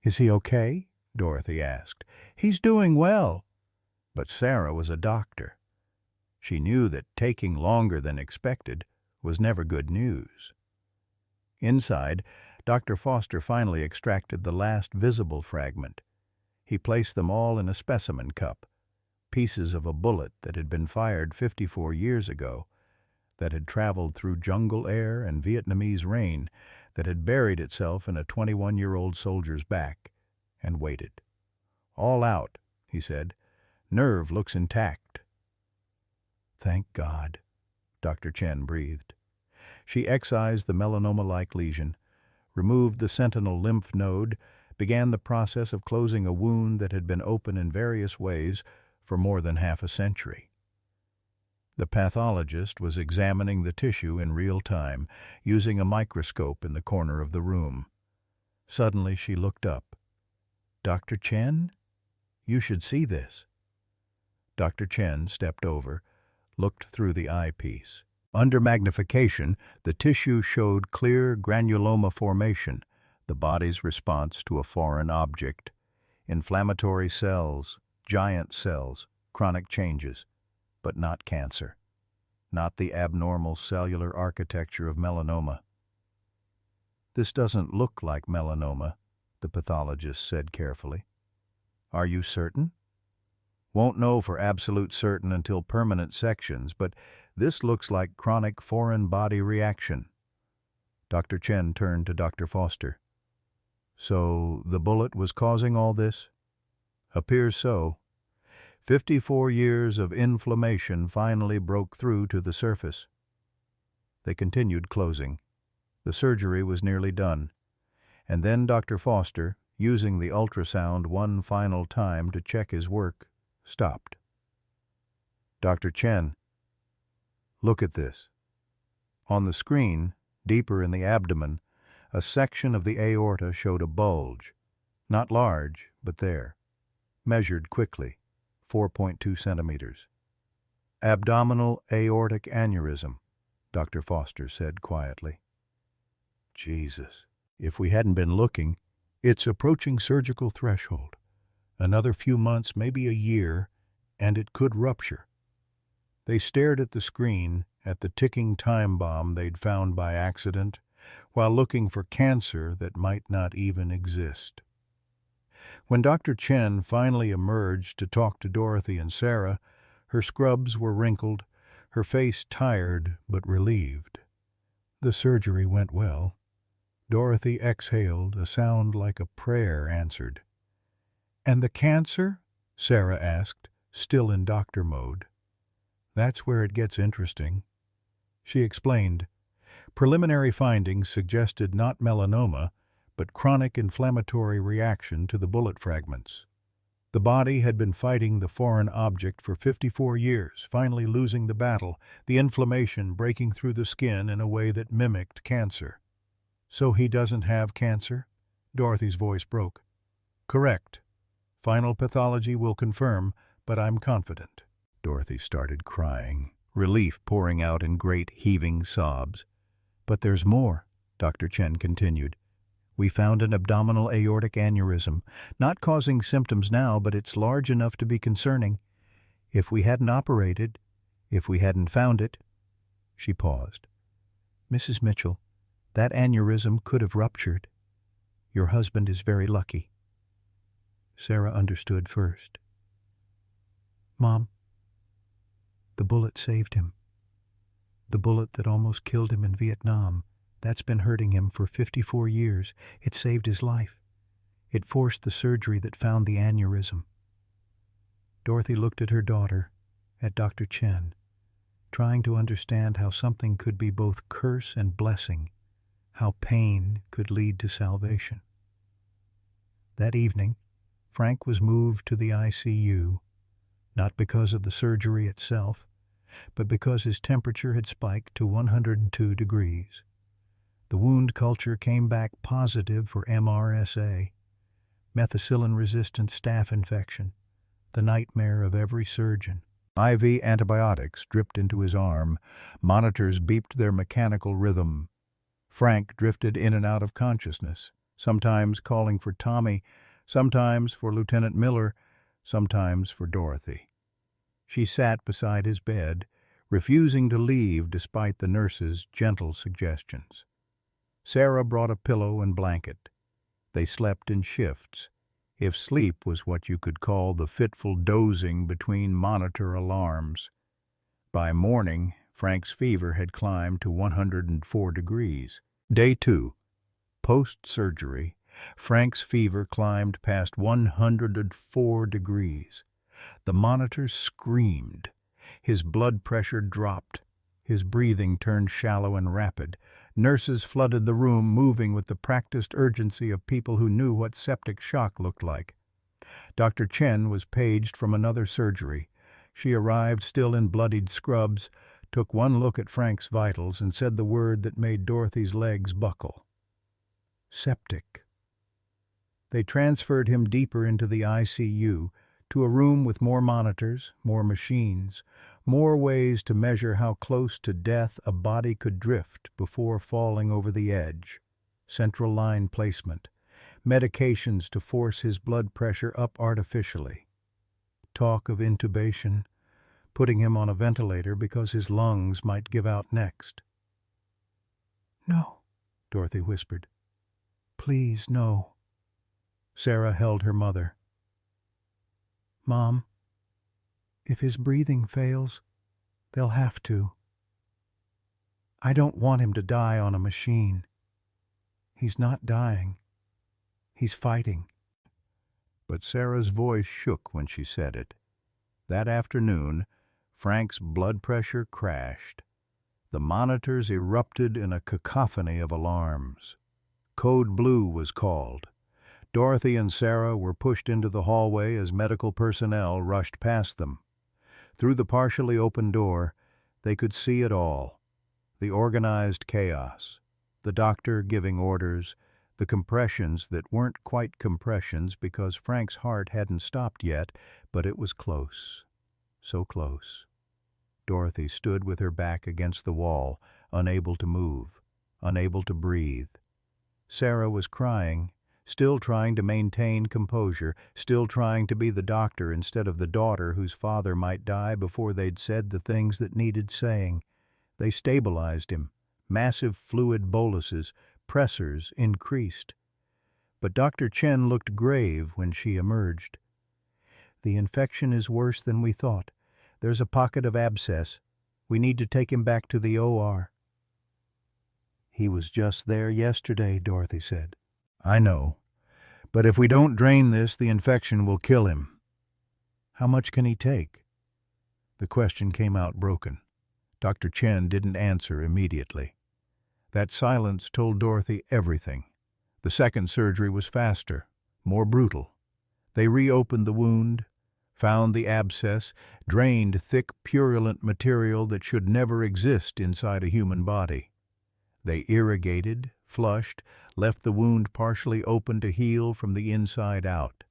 "Is he okay?" Dorothy asked. "He's doing well." But Sarah was a doctor. She knew that taking longer than expected was never good news. Inside, Dr. Foster finally extracted the last visible fragment. He placed them all in a specimen cup, pieces of a bullet that had been fired 54 years ago, that had traveled through jungle air and Vietnamese rain, that had buried itself in a 21-year-old soldier's back, and waited. "All out," he said. "Nerve looks intact." "Thank God," Dr. Chen breathed. She excised the melanoma-like lesion, removed the sentinel lymph node, began the process of closing a wound that had been open in various ways for more than half a century. The pathologist was examining the tissue in real time, using a microscope in the corner of the room. Suddenly she looked up. "Dr. Chen? You should see this." Dr. Chen stepped over, looked through the eyepiece. Under magnification, the tissue showed clear granuloma formation, the body's response to a foreign object. Inflammatory cells, giant cells, chronic changes, but not cancer. Not the abnormal cellular architecture of melanoma. "This doesn't look like melanoma," the pathologist said carefully. "Are you certain?" "Won't know for absolute certain until permanent sections, but this looks like chronic foreign body reaction." Dr. Chen turned to Dr. Foster. "So the bullet was causing all this?" "Appears so. 54 years of inflammation finally broke through to the surface." They continued closing. The surgery was nearly done. And then Dr. Foster, using the ultrasound one final time to check his work, stopped. "Dr. Chen, look at this." On the screen, deeper in the abdomen, a section of the aorta showed a bulge. Not large, but there. Measured quickly, 4.2 centimeters. "Abdominal aortic aneurysm," Dr. Foster said quietly. "Jesus, if we hadn't been looking, it's approaching surgical threshold. Another few months, maybe a year, and it could rupture." They stared at the screen, at the ticking time bomb they'd found by accident, while looking for cancer that might not even exist. When Dr. Chen finally emerged to talk to Dorothy and Sarah, her scrubs were wrinkled, her face tired but relieved. The surgery went well. Dorothy exhaled, a sound like a prayer answered. "And the cancer?" Sarah asked, still in doctor mode. "That's where it gets interesting." She explained. Preliminary findings suggested not melanoma, but chronic inflammatory reaction to the bullet fragments. The body had been fighting the foreign object for 54 years, finally losing the battle, the inflammation breaking through the skin in a way that mimicked cancer. "So he doesn't have cancer?" Dorothy's voice broke. "Correct. Final pathology will confirm, but I'm confident." Dorothy started crying, relief pouring out in great heaving sobs. "But there's more," Dr. Chen continued. "We found an abdominal aortic aneurysm, not causing symptoms now, but it's large enough to be concerning. If we hadn't operated, if we hadn't found it—" She paused. "Mrs. Mitchell, that aneurysm could have ruptured. Your husband is very lucky." Sarah understood first. "Mom, the bullet saved him. The bullet that almost killed him in Vietnam, that's been hurting him for 54 years. It saved his life. It forced the surgery that found the aneurysm." Dorothy looked at her daughter, at Dr. Chen, trying to understand how something could be both curse and blessing, how pain could lead to salvation. That evening, Frank was moved to the ICU, not because of the surgery itself, but because his temperature had spiked to 102 degrees. The wound culture came back positive for MRSA, methicillin-resistant staph infection, the nightmare of every surgeon. IV antibiotics dripped into his arm. Monitors beeped their mechanical rhythm. Frank drifted in and out of consciousness, sometimes calling for Tommy, sometimes for Lieutenant Miller, sometimes for Dorothy. She sat beside his bed, refusing to leave despite the nurse's gentle suggestions. Sarah brought a pillow and blanket. They slept in shifts, if sleep was what you could call the fitful dozing between monitor alarms. By morning, Frank's fever had climbed to 104 degrees. Day 2. Post-surgery, Frank's fever climbed past 104 degrees. The monitors screamed. His blood pressure dropped. His breathing turned shallow and rapid. Nurses flooded the room, moving with the practiced urgency of people who knew what septic shock looked like. Dr. Chen was paged from another surgery. She arrived still in bloodied scrubs, took one look at Frank's vitals, and said the word that made Dorothy's legs buckle. Septic. They transferred him deeper into the ICU, to a room with more monitors, more machines, more ways to measure how close to death a body could drift before falling over the edge. Central line placement, medications to force his blood pressure up artificially. Talk of intubation, putting him on a ventilator because his lungs might give out next. "No," Dorothy whispered. "Please, no." Sarah held her mother. "Mom, if his breathing fails, they'll have to. I don't want him to die on a machine. He's not dying. He's fighting." But Sarah's voice shook when she said it. That afternoon, Frank's blood pressure crashed. The monitors erupted in a cacophony of alarms. Code Blue was called. Dorothy and Sarah were pushed into the hallway as medical personnel rushed past them. Through the partially open door, they could see it all. The organized chaos, the doctor giving orders, the compressions that weren't quite compressions because Frank's heart hadn't stopped yet, but it was close. So close. Dorothy stood with her back against the wall, unable to move, unable to breathe. Sarah was crying, still trying to maintain composure, still trying to be the doctor instead of the daughter whose father might die before they'd said the things that needed saying. They stabilized him. Massive fluid boluses, pressors increased. but Dr. Chen looked grave when she emerged. "The infection is worse than we thought. There's a pocket of abscess. We need to take him back to the OR." "He was just there yesterday," Dorothy said. "I know. But if we don't drain this, the infection will kill him." "How much can he take?" The question came out broken. Dr. Chen didn't answer immediately. That silence told Dorothy everything. The second surgery was faster, more brutal. They reopened the wound, found the abscess, drained thick, purulent material that should never exist inside a human body. They irrigated, flushed, left the wound partially open to heal from the inside out.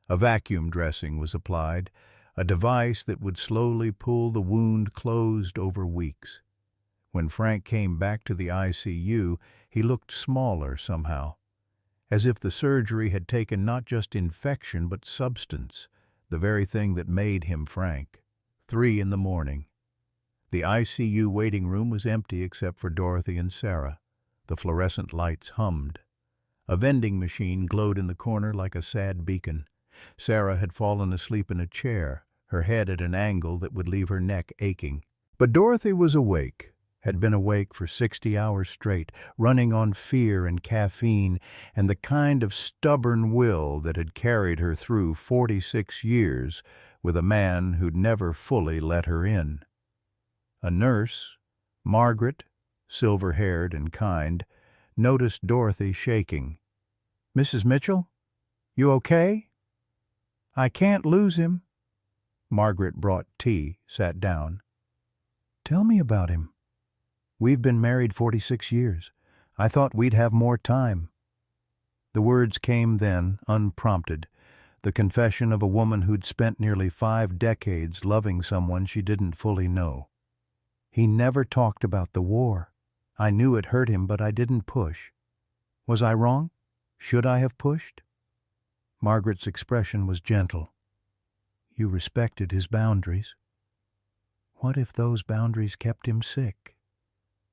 A vacuum dressing was applied, a device that would slowly pull the wound closed over weeks. When Frank came back to the ICU, he looked smaller somehow, as if the surgery had taken not just infection but substance, the very thing that made him Frank. 3 in the morning. The ICU waiting room was empty except for Dorothy and Sarah. The fluorescent lights hummed. A vending machine glowed in the corner like a sad beacon. Sarah had fallen asleep in a chair, her head at an angle that would leave her neck aching. But Dorothy was awake, had been awake for 60 hours straight, running on fear and caffeine and the kind of stubborn will that had carried her through 46 years with a man who'd never fully let her in. A nurse, Margaret, silver-haired and kind, noticed Dorothy shaking. "Mrs. Mitchell, you okay?" "I can't lose him." Margaret brought tea, sat down. "Tell me about him. We've been married 46 years. I thought we'd have more time." The words came then, unprompted, the confession of a woman who'd spent nearly 5 decades loving someone she didn't fully know. "He never talked about the war. I knew it hurt him, but I didn't push. Was I wrong? Should I have pushed?" Margaret's expression was gentle. "You respected his boundaries." "What if those boundaries kept him sick?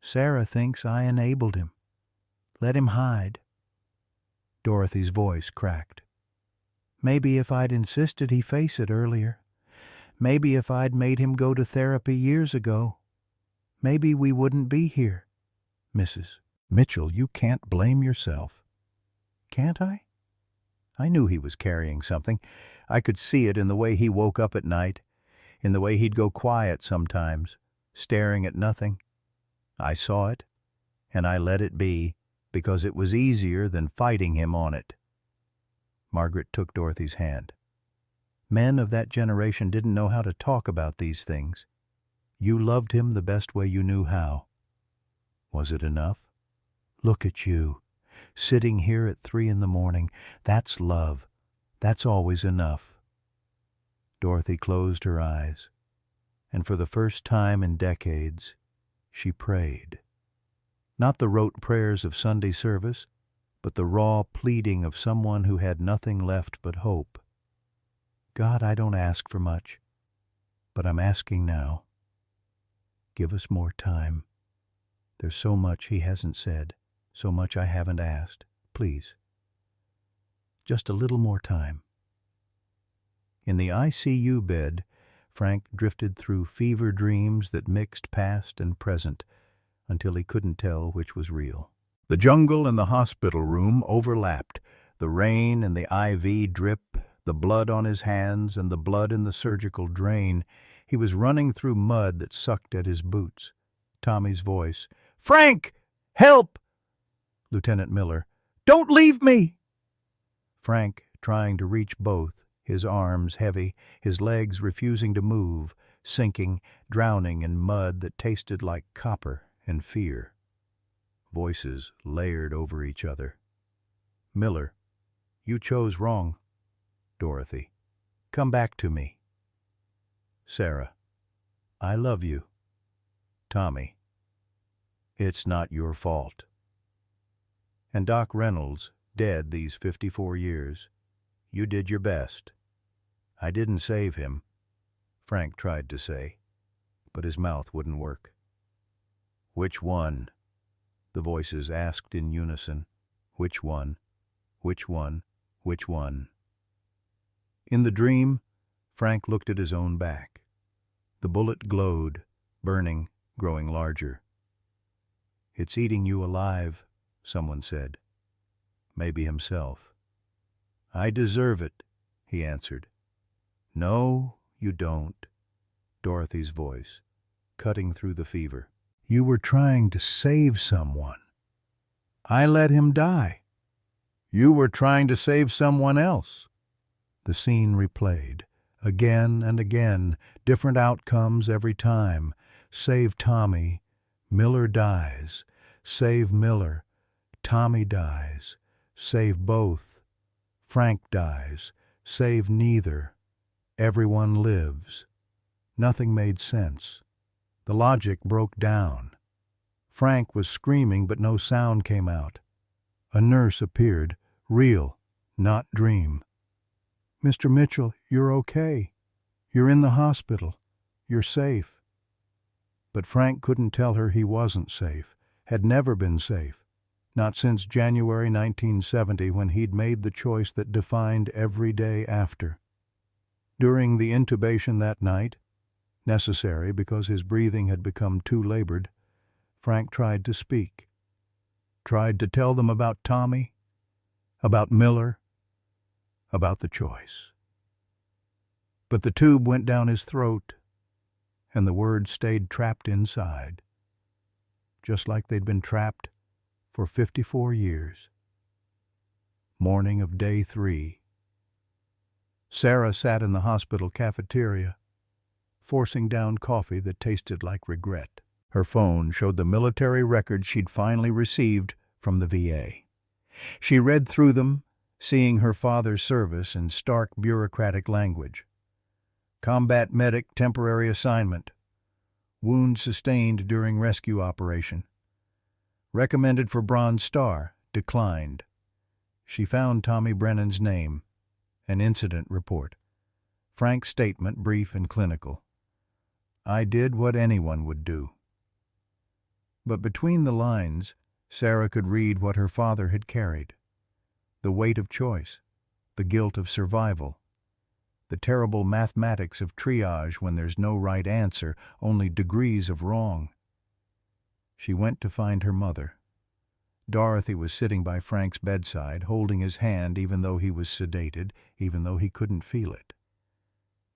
Sarah thinks I enabled him. Let him hide." Dorothy's voice cracked. "Maybe if I'd insisted he face it earlier. Maybe if I'd made him go to therapy years ago. Maybe we wouldn't be here." "Mrs. Mitchell, you can't blame yourself." "Can't I? I knew he was carrying something. I could see it in the way he woke up at night, in the way he'd go quiet sometimes, staring at nothing. I saw it, and I let it be, because it was easier than fighting him on it." Margaret took Dorothy's hand. "Men of that generation didn't know how to talk about these things. You loved him the best way you knew how. Was it enough? Look at you, sitting here at 3 in the morning. That's love. That's always enough." Dorothy closed her eyes, and for the first time in decades, she prayed. Not the rote prayers of Sunday service, but the raw pleading of someone who had nothing left but hope. "God, I don't ask for much, but I'm asking now. Give us more time. There's so much he hasn't said, so much I haven't asked. Please. Just a little more time." In the ICU bed, Frank drifted through fever dreams that mixed past and present until he couldn't tell which was real. The jungle and the hospital room overlapped, the rain and the IV drip, the blood on his hands and the blood in the surgical drain. He was running through mud that sucked at his boots. Tommy's voice, "Frank! Help!" Lieutenant Miller, "Don't leave me!" Frank, trying to reach both, his arms heavy, his legs refusing to move, sinking, drowning in mud that tasted like copper and fear. Voices layered over each other. "Miller, you chose wrong." Dorothy, "Come back to me." Sarah, "I love you." Tommy, "It's not your fault." And Doc Reynolds, dead these 54 years, "You did your best." "I didn't save him," Frank tried to say, but his mouth wouldn't work. "Which one?" The voices asked in unison. "Which one? Which one? Which one? In the dream, Frank looked at his own back. The bullet glowed, burning, growing larger. "It's eating you alive," someone said. Maybe himself. "I deserve it," he answered. "No, you don't," Dorothy's voice, cutting through the fever. "You were trying to save someone. I let him die. You were trying to save someone else." The scene replayed, again and again, different outcomes every time. Save Tommy, Miller dies. Save Miller, Tommy dies. Save both, Frank dies. Save neither, everyone lives. Nothing made sense. The logic broke down. Frank was screaming, but no sound came out. A nurse appeared, real, not dream. "Mr. Mitchell, you're okay. You're in the hospital. You're safe." But Frank couldn't tell her he wasn't safe, had never been safe, not since January 1970, when he'd made the choice that defined every day after. During the intubation that night, necessary because his breathing had become too labored, Frank tried to speak. Tried to tell them about Tommy, about Miller, about the choice. But the tube went down his throat, and the words stayed trapped inside, just like they'd been trapped for 54 years. Morning of day 3. Sarah sat in the hospital cafeteria, forcing down coffee that tasted like regret. Her phone showed the military records she'd finally received from the VA. She read through them, seeing her father's service in stark bureaucratic language. Combat medic, temporary assignment. Wound sustained during rescue operation. Recommended for Bronze Star, declined. She found Tommy Brennan's name, an incident report. Frank's statement, brief and clinical. "I did what anyone would do." But between the lines, Sarah could read what her father had carried. The weight of choice, the guilt of survival, the terrible mathematics of triage when there's no right answer, only degrees of wrong. She went to find her mother. Dorothy was sitting by Frank's bedside, holding his hand even though he was sedated, even though he couldn't feel it.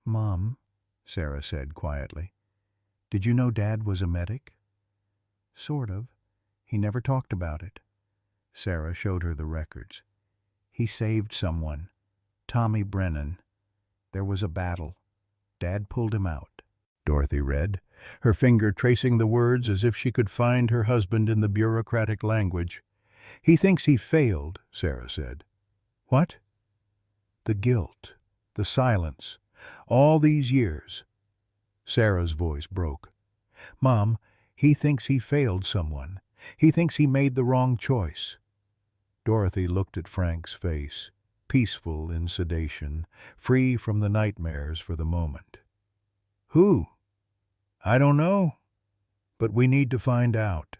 "Mom," Sarah said quietly, "did you know Dad was a medic?" "Sort of. He never talked about it." Sarah showed her the records. "He saved someone. Tommy Brennan. There was a battle. Dad pulled him out." Dorothy read, her finger tracing the words as if she could find her husband in the bureaucratic language. "He thinks he failed," Sarah said. "What?" "The guilt, the silence, all these years." Sarah's voice broke. "Mom, he thinks he failed someone. He thinks he made the wrong choice." Dorothy looked at Frank's face, peaceful in sedation, free from the nightmares for the moment. "Who?" "I don't know, but we need to find out."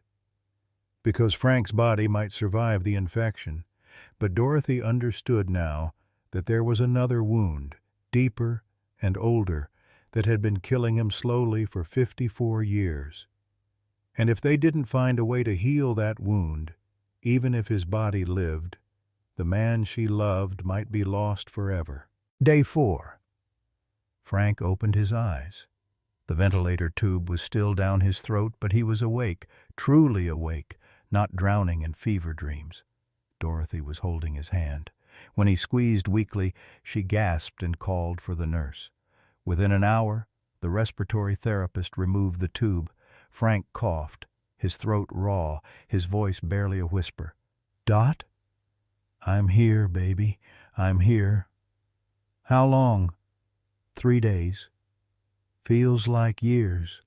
Because Frank's body might survive the infection, but Dorothy understood now that there was another wound, deeper and older, that had been killing him slowly for 54 years. And if they didn't find a way to heal that wound, even if his body lived, the man she loved might be lost forever. Day 4. Frank opened his eyes. The ventilator tube was still down his throat, but he was awake, truly awake, not drowning in fever dreams. Dorothy was holding his hand. When he squeezed weakly, she gasped and called for the nurse. Within an hour, the respiratory therapist removed the tube. Frank coughed, his throat raw, his voice barely a whisper. "Dot?" "I'm here, baby. I'm here." "How long?" 3 days. "Feels like years."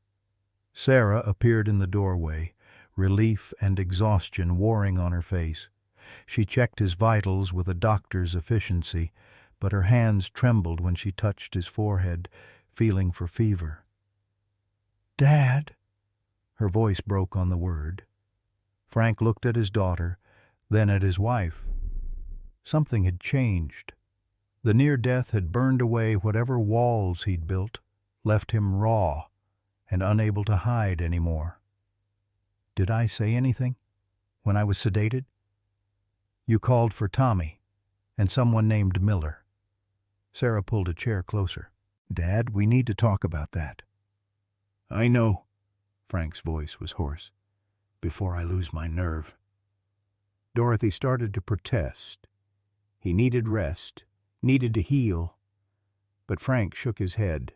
Sarah appeared in the doorway, relief and exhaustion warring on her face. She checked his vitals with a doctor's efficiency, but her hands trembled when she touched his forehead, feeling for fever. "Dad?" Her voice broke on the word. Frank looked at his daughter, then at his wife. Something had changed. The near death had burned away whatever walls he'd built, left him raw and unable to hide anymore. Did I say anything when I was sedated? You called for Tommy and someone named Miller. Sarah pulled a chair closer. Dad, we need to talk about that. I know. Frank's voice was hoarse. Before I lose my nerve. Dorothy started to protest. He needed rest, needed to heal. But Frank shook his head.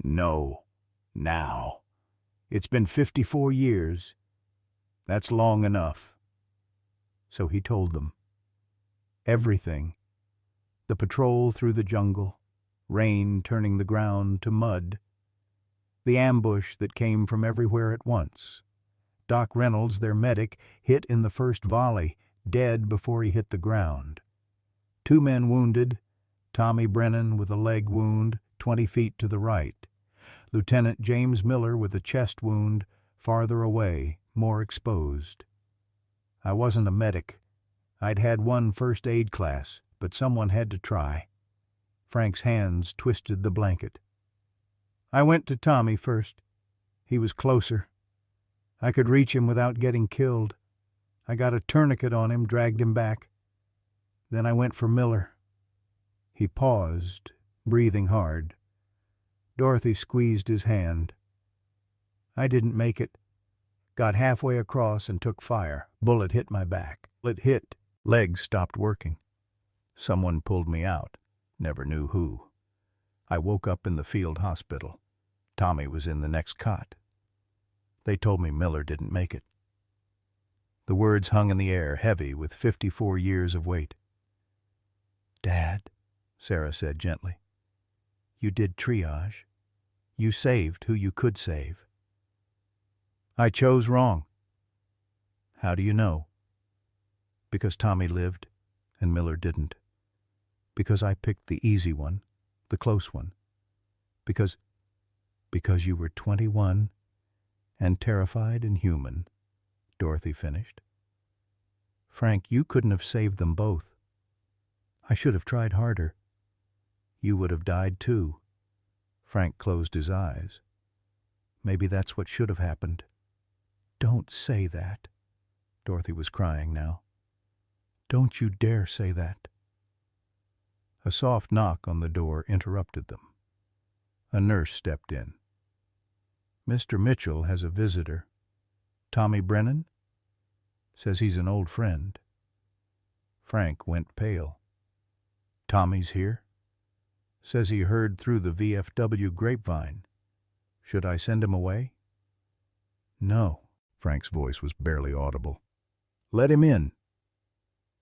No, now. It's been 54 years. That's long enough. So he told them. Everything. The patrol through the jungle, rain turning the ground to mud, the ambush that came from everywhere at once. Doc Reynolds, their medic, hit in the first volley, dead before he hit the ground. 2 men wounded, Tommy Brennan with a leg wound 20 feet to the right, Lieutenant James Miller with a chest wound farther away, more exposed. I wasn't a medic. I'd had 1 first aid class, but someone had to try. Frank's hands twisted the blanket. I went to Tommy first. He was closer. I could reach him without getting killed. I got a tourniquet on him, dragged him back. Then I went for Miller. He paused, breathing hard. Dorothy squeezed his hand. I didn't make it. Got halfway across and took fire. Bullet hit my back. It hit. Legs stopped working. Someone pulled me out. Never knew who. I woke up in the field hospital. Tommy was in the next cot. They told me Miller didn't make it. The words hung in the air, heavy with 54 years of weight. Dad, Sarah said gently, you did triage. You saved who you could save. I chose wrong. How do you know? Because Tommy lived and Miller didn't. Because I picked the easy one, the close one. Because you were 21 and terrified and human, Dorothy finished. Frank, you couldn't have saved them both. I should have tried harder. You would have died too. Frank closed his eyes. Maybe that's what should have happened. Don't say that. Dorothy was crying now. Don't you dare say that. A soft knock on the door interrupted them. A nurse stepped in. Mr. Mitchell has a visitor. Tommy Brennan? Says he's an old friend. Frank went pale. Tommy's here? Says he heard through the VFW grapevine. Should I send him away? No. Frank's voice was barely audible. Let him in.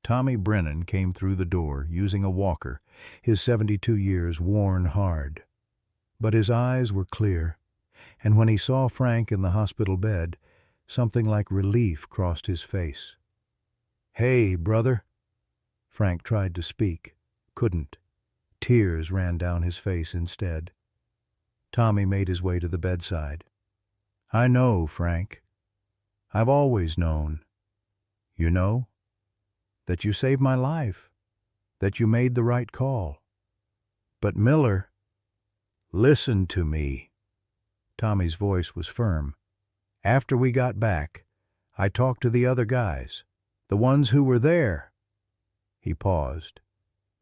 Tommy Brennan came through the door, using a walker, his 72 years worn hard. But his eyes were clear, and when he saw Frank in the hospital bed, something like relief crossed his face. Hey, brother. Frank tried to speak, couldn't. Tears ran down his face instead. Tommy made his way to the bedside. I know, Frank. I've always known. You know? That you saved my life. That you made the right call. But Miller, listen to me. Tommy's voice was firm. After we got back, I talked to the other guys, the ones who were there. He paused.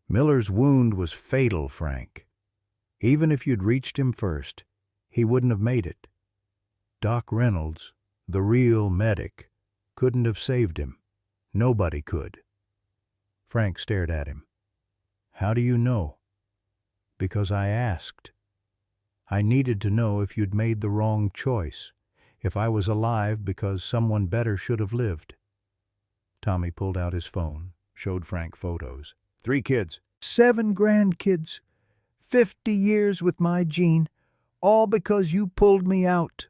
Miller's wound was fatal, Frank. Even if you'd reached him first, he wouldn't have made it. Doc Reynolds, the real medic, couldn't have saved him. Nobody could. Frank stared at him. How do you know? Because I asked. I needed to know if you'd made the wrong choice, if I was alive because someone better should have lived. Tommy pulled out his phone, showed Frank photos. 3 kids. 7 grandkids. 50 years with my Jean, all because you pulled me out.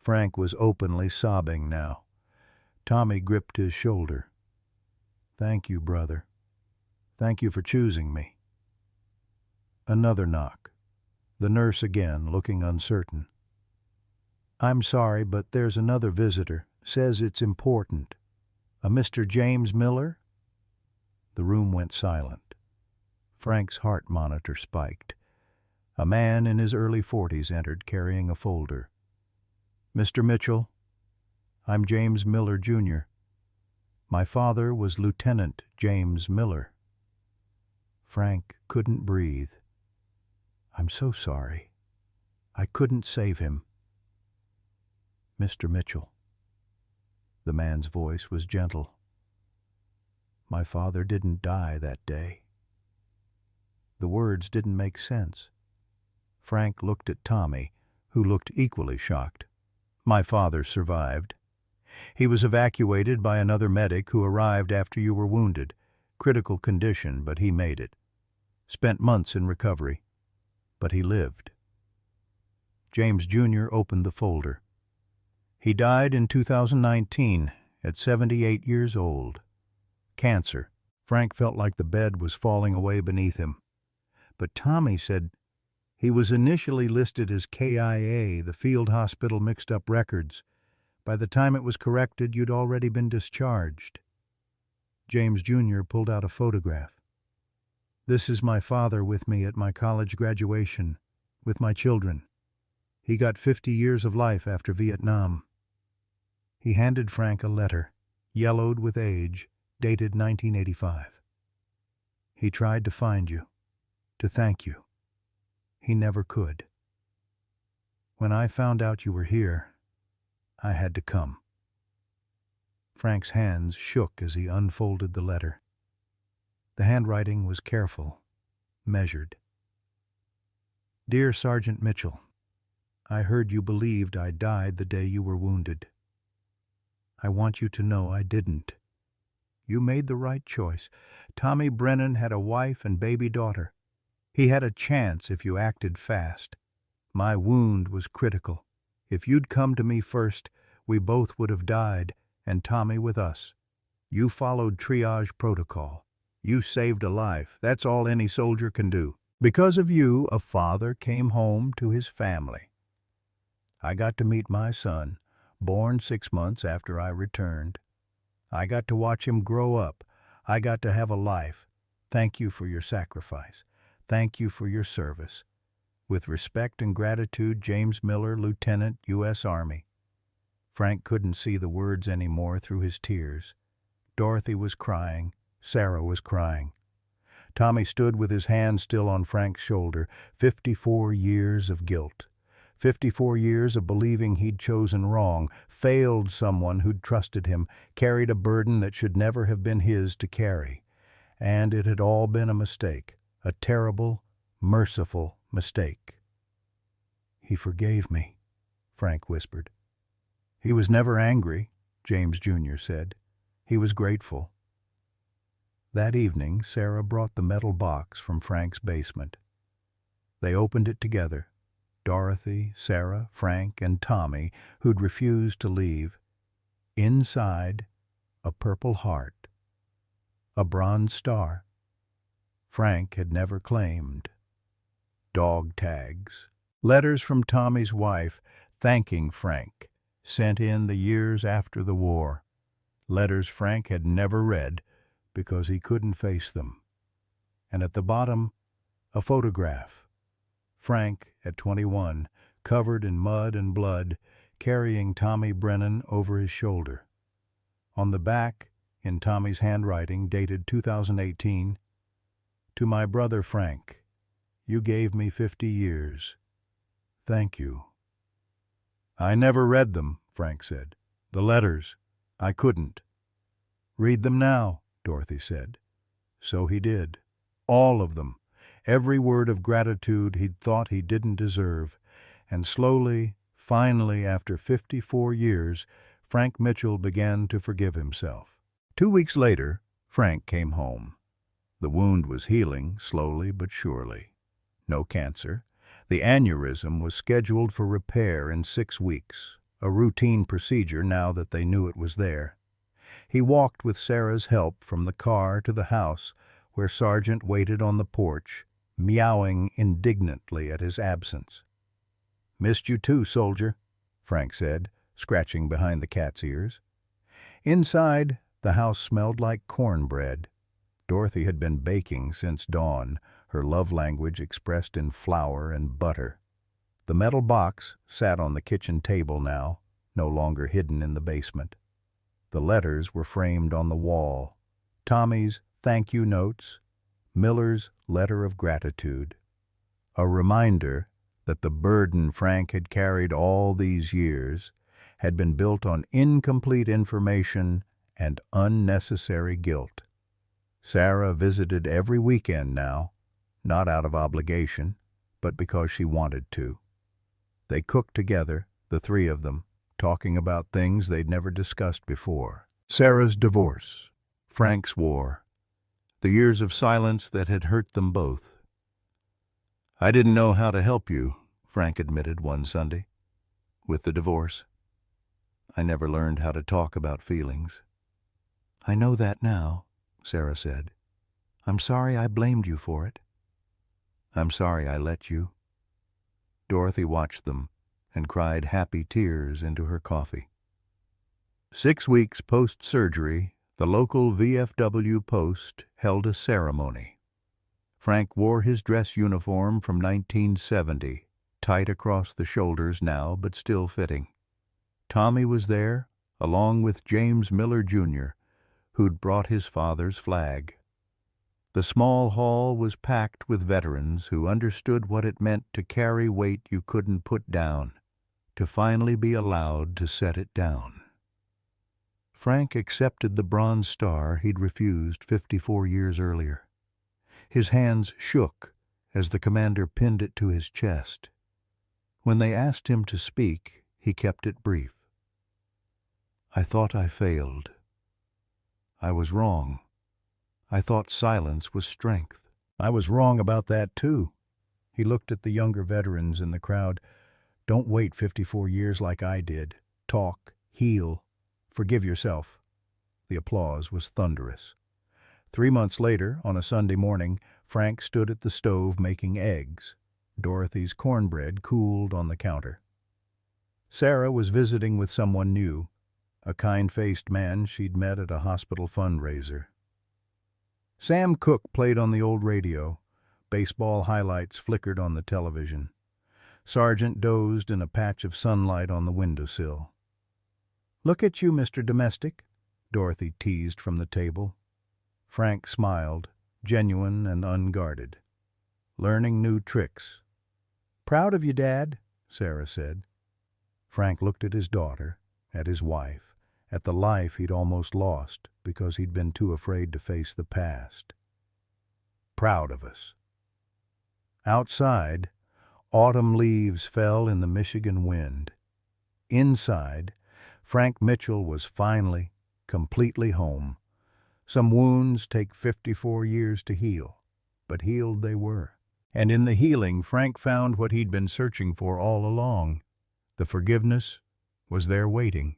Frank was openly sobbing now. Tommy gripped his shoulder. Thank you, brother. Thank you for choosing me. Another knock. The nurse again, looking uncertain. I'm sorry, but there's another visitor. Says it's important. A Mr. James Miller? The room went silent. Frank's heart monitor spiked. A man in his early 40s entered, carrying a folder. "Mr. Mitchell, I'm James Miller, Jr. My father was Lieutenant James Miller." Frank couldn't breathe. "I'm so sorry. I couldn't save him." "Mr. Mitchell." The man's voice was gentle. "My father didn't die that day." The words didn't make sense. Frank looked at Tommy, who looked equally shocked. "My father survived. He was evacuated by another medic who arrived after you were wounded. Critical condition, but he made it. Spent months in recovery, but he lived." James Jr. opened the folder. "He died in 2019 at 78 years old. Cancer." Frank felt like the bed was falling away beneath him. But Tommy said he was initially listed as KIA. The field hospital mixed up records. By the time it was corrected, you'd already been discharged. James Jr. pulled out a photograph. "This is my father with me at my college graduation, with my children. He got 50 years of life after Vietnam." He handed Frank a letter, yellowed with age, dated 1985. "He tried to find you, to thank you. He never could. When I found out you were here, I had to come." Frank's hands shook as he unfolded the letter. The handwriting was careful, measured. "Dear Sergeant Mitchell, I heard you believed I died the day you were wounded. I want you to know I didn't. You made the right choice. Tommy Brennan had a wife and baby daughter. He had a chance if you acted fast. My wound was critical. If you'd come to me first, we both would have died, and Tommy with us. You followed triage protocol. You saved a life. That's all any soldier can do. Because of you, a father came home to his family. I got to meet my son, born 6 months after I returned. I got to watch him grow up. I got to have a life. Thank you for your sacrifice. Thank you for your service. With respect and gratitude, James Miller, Lieutenant, U.S. Army." Frank couldn't see the words anymore through his tears. Dorothy was crying. Sarah was crying. Tommy stood with his hand still on Frank's shoulder. 54 years of guilt. 54 years of believing he'd chosen wrong, failed someone who'd trusted him, carried a burden that should never have been his to carry. And it had all been a mistake. A terrible, merciful mistake. "He forgave me," Frank whispered. "He was never angry," James Jr. said. "He was grateful." That evening, Sarah brought the metal box from Frank's basement. They opened it together. Dorothy, Sarah, Frank, and Tommy, who'd refused to leave. Inside, a purple heart. A bronze star. Frank had never claimed. Dog tags. Letters from Tommy's wife thanking Frank, sent in the years after the war. Letters Frank had never read because he couldn't face them. And at the bottom, a photograph. Frank, at 21, covered in mud and blood, carrying Tommy Brennan over his shoulder. On the back, in Tommy's handwriting, dated 2018, "To my brother Frank, you gave me 50 years. Thank you." "I never read them," Frank said. "The letters. I couldn't." "Read them now," Dorothy said. So he did. All of them. Every word of gratitude he'd thought he didn't deserve. And slowly, finally, after 54 years, Frank Mitchell began to forgive himself. 2 weeks later, Frank came home. The wound was healing, slowly but surely. No cancer. The aneurysm was scheduled for repair in 6 weeks, a routine procedure now that they knew it was there. He walked with Sarah's help from the car to the house, where Sargent waited on the porch, meowing indignantly at his absence. "Missed you too, soldier," Frank said, scratching behind the cat's ears. Inside, the house smelled like cornbread. Dorothy had been baking since dawn, her love language expressed in flour and butter. The metal box sat on the kitchen table now, no longer hidden in the basement. The letters were framed on the wall. Tommy's thank you notes, Miller's letter of gratitude. A reminder that the burden Frank had carried all these years had been built on incomplete information and unnecessary guilt. Sarah visited every weekend now, not out of obligation, but because she wanted to. They cooked together, the three of them, talking about things they'd never discussed before. Sarah's divorce, Frank's war, the years of silence that had hurt them both. "I didn't know how to help you," Frank admitted one Sunday, "with the divorce. I never learned how to talk about feelings." "I know that now," Sarah said. "I'm sorry I blamed you for it." "I'm sorry I let you." Dorothy watched them and cried happy tears into her coffee. 6 weeks post-surgery, the local VFW post held a ceremony. Frank wore his dress uniform from 1970, tight across the shoulders now but still fitting. Tommy was there, along with James Miller, Jr., who'd brought his father's flag. The small hall was packed with veterans who understood what it meant to carry weight you couldn't put down, to finally be allowed to set it down. Frank accepted the Bronze Star he'd refused 54 years earlier. His hands shook as the commander pinned it to his chest. When they asked him to speak, he kept it brief. "I thought I failed. I was wrong. I thought silence was strength." "I was wrong about that, too." He looked at the younger veterans in the crowd. "Don't wait 54 years like I did. Talk, heal, forgive yourself." The applause was thunderous. 3 months later, on a Sunday morning, Frank stood at the stove making eggs. Dorothy's cornbread cooled on the counter. Sarah was visiting with someone new, a kind-faced man she'd met at a hospital fundraiser. Sam Cooke played on the old radio. Baseball highlights flickered on the television. Sergeant dozed in a patch of sunlight on the windowsill. "Look at you, Mr. Domestic," Dorothy teased from the table. Frank smiled, genuine and unguarded. "Learning new tricks." "Proud of you, Dad," Sarah said. Frank looked at his daughter, at his wife, at the life he'd almost lost because he'd been too afraid to face the past. "Proud of us." Outside, autumn leaves fell in the Michigan wind. Inside, Frank Mitchell was finally, completely home. Some wounds take 54 years to heal, but healed they were. And in the healing, Frank found what he'd been searching for all along. The forgiveness was there waiting.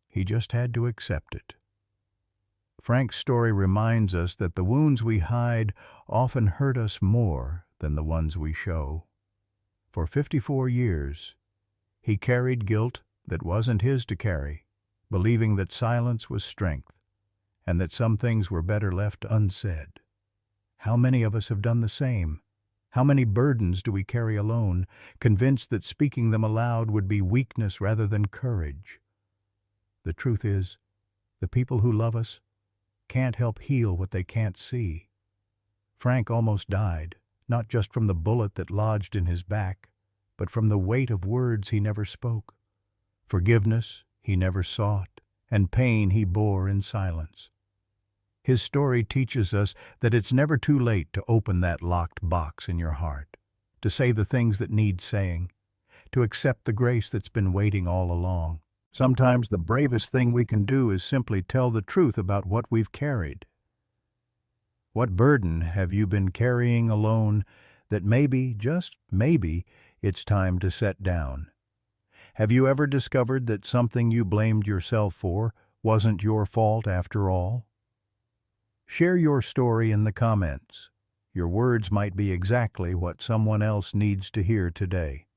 He just had to accept it. Frank's story reminds us that the wounds we hide often hurt us more than the ones we show. For 54 years, he carried guilt that wasn't his to carry, believing that silence was strength, and that some things were better left unsaid. How many of us have done the same? How many burdens do we carry alone, convinced that speaking them aloud would be weakness rather than courage? The truth is, the people who love us can't help heal what they can't see. Frank almost died, not just from the bullet that lodged in his back, but from the weight of words he never spoke, forgiveness he never sought, and pain he bore in silence. His story teaches us that it's never too late to open that locked box in your heart, to say the things that need saying, to accept the grace that's been waiting all along. Sometimes the bravest thing we can do is simply tell the truth about what we've carried. What burden have you been carrying alone that maybe, just maybe, it's time to set down? Have you ever discovered that something you blamed yourself for wasn't your fault after all? Share your story in the comments. Your words might be exactly what someone else needs to hear today.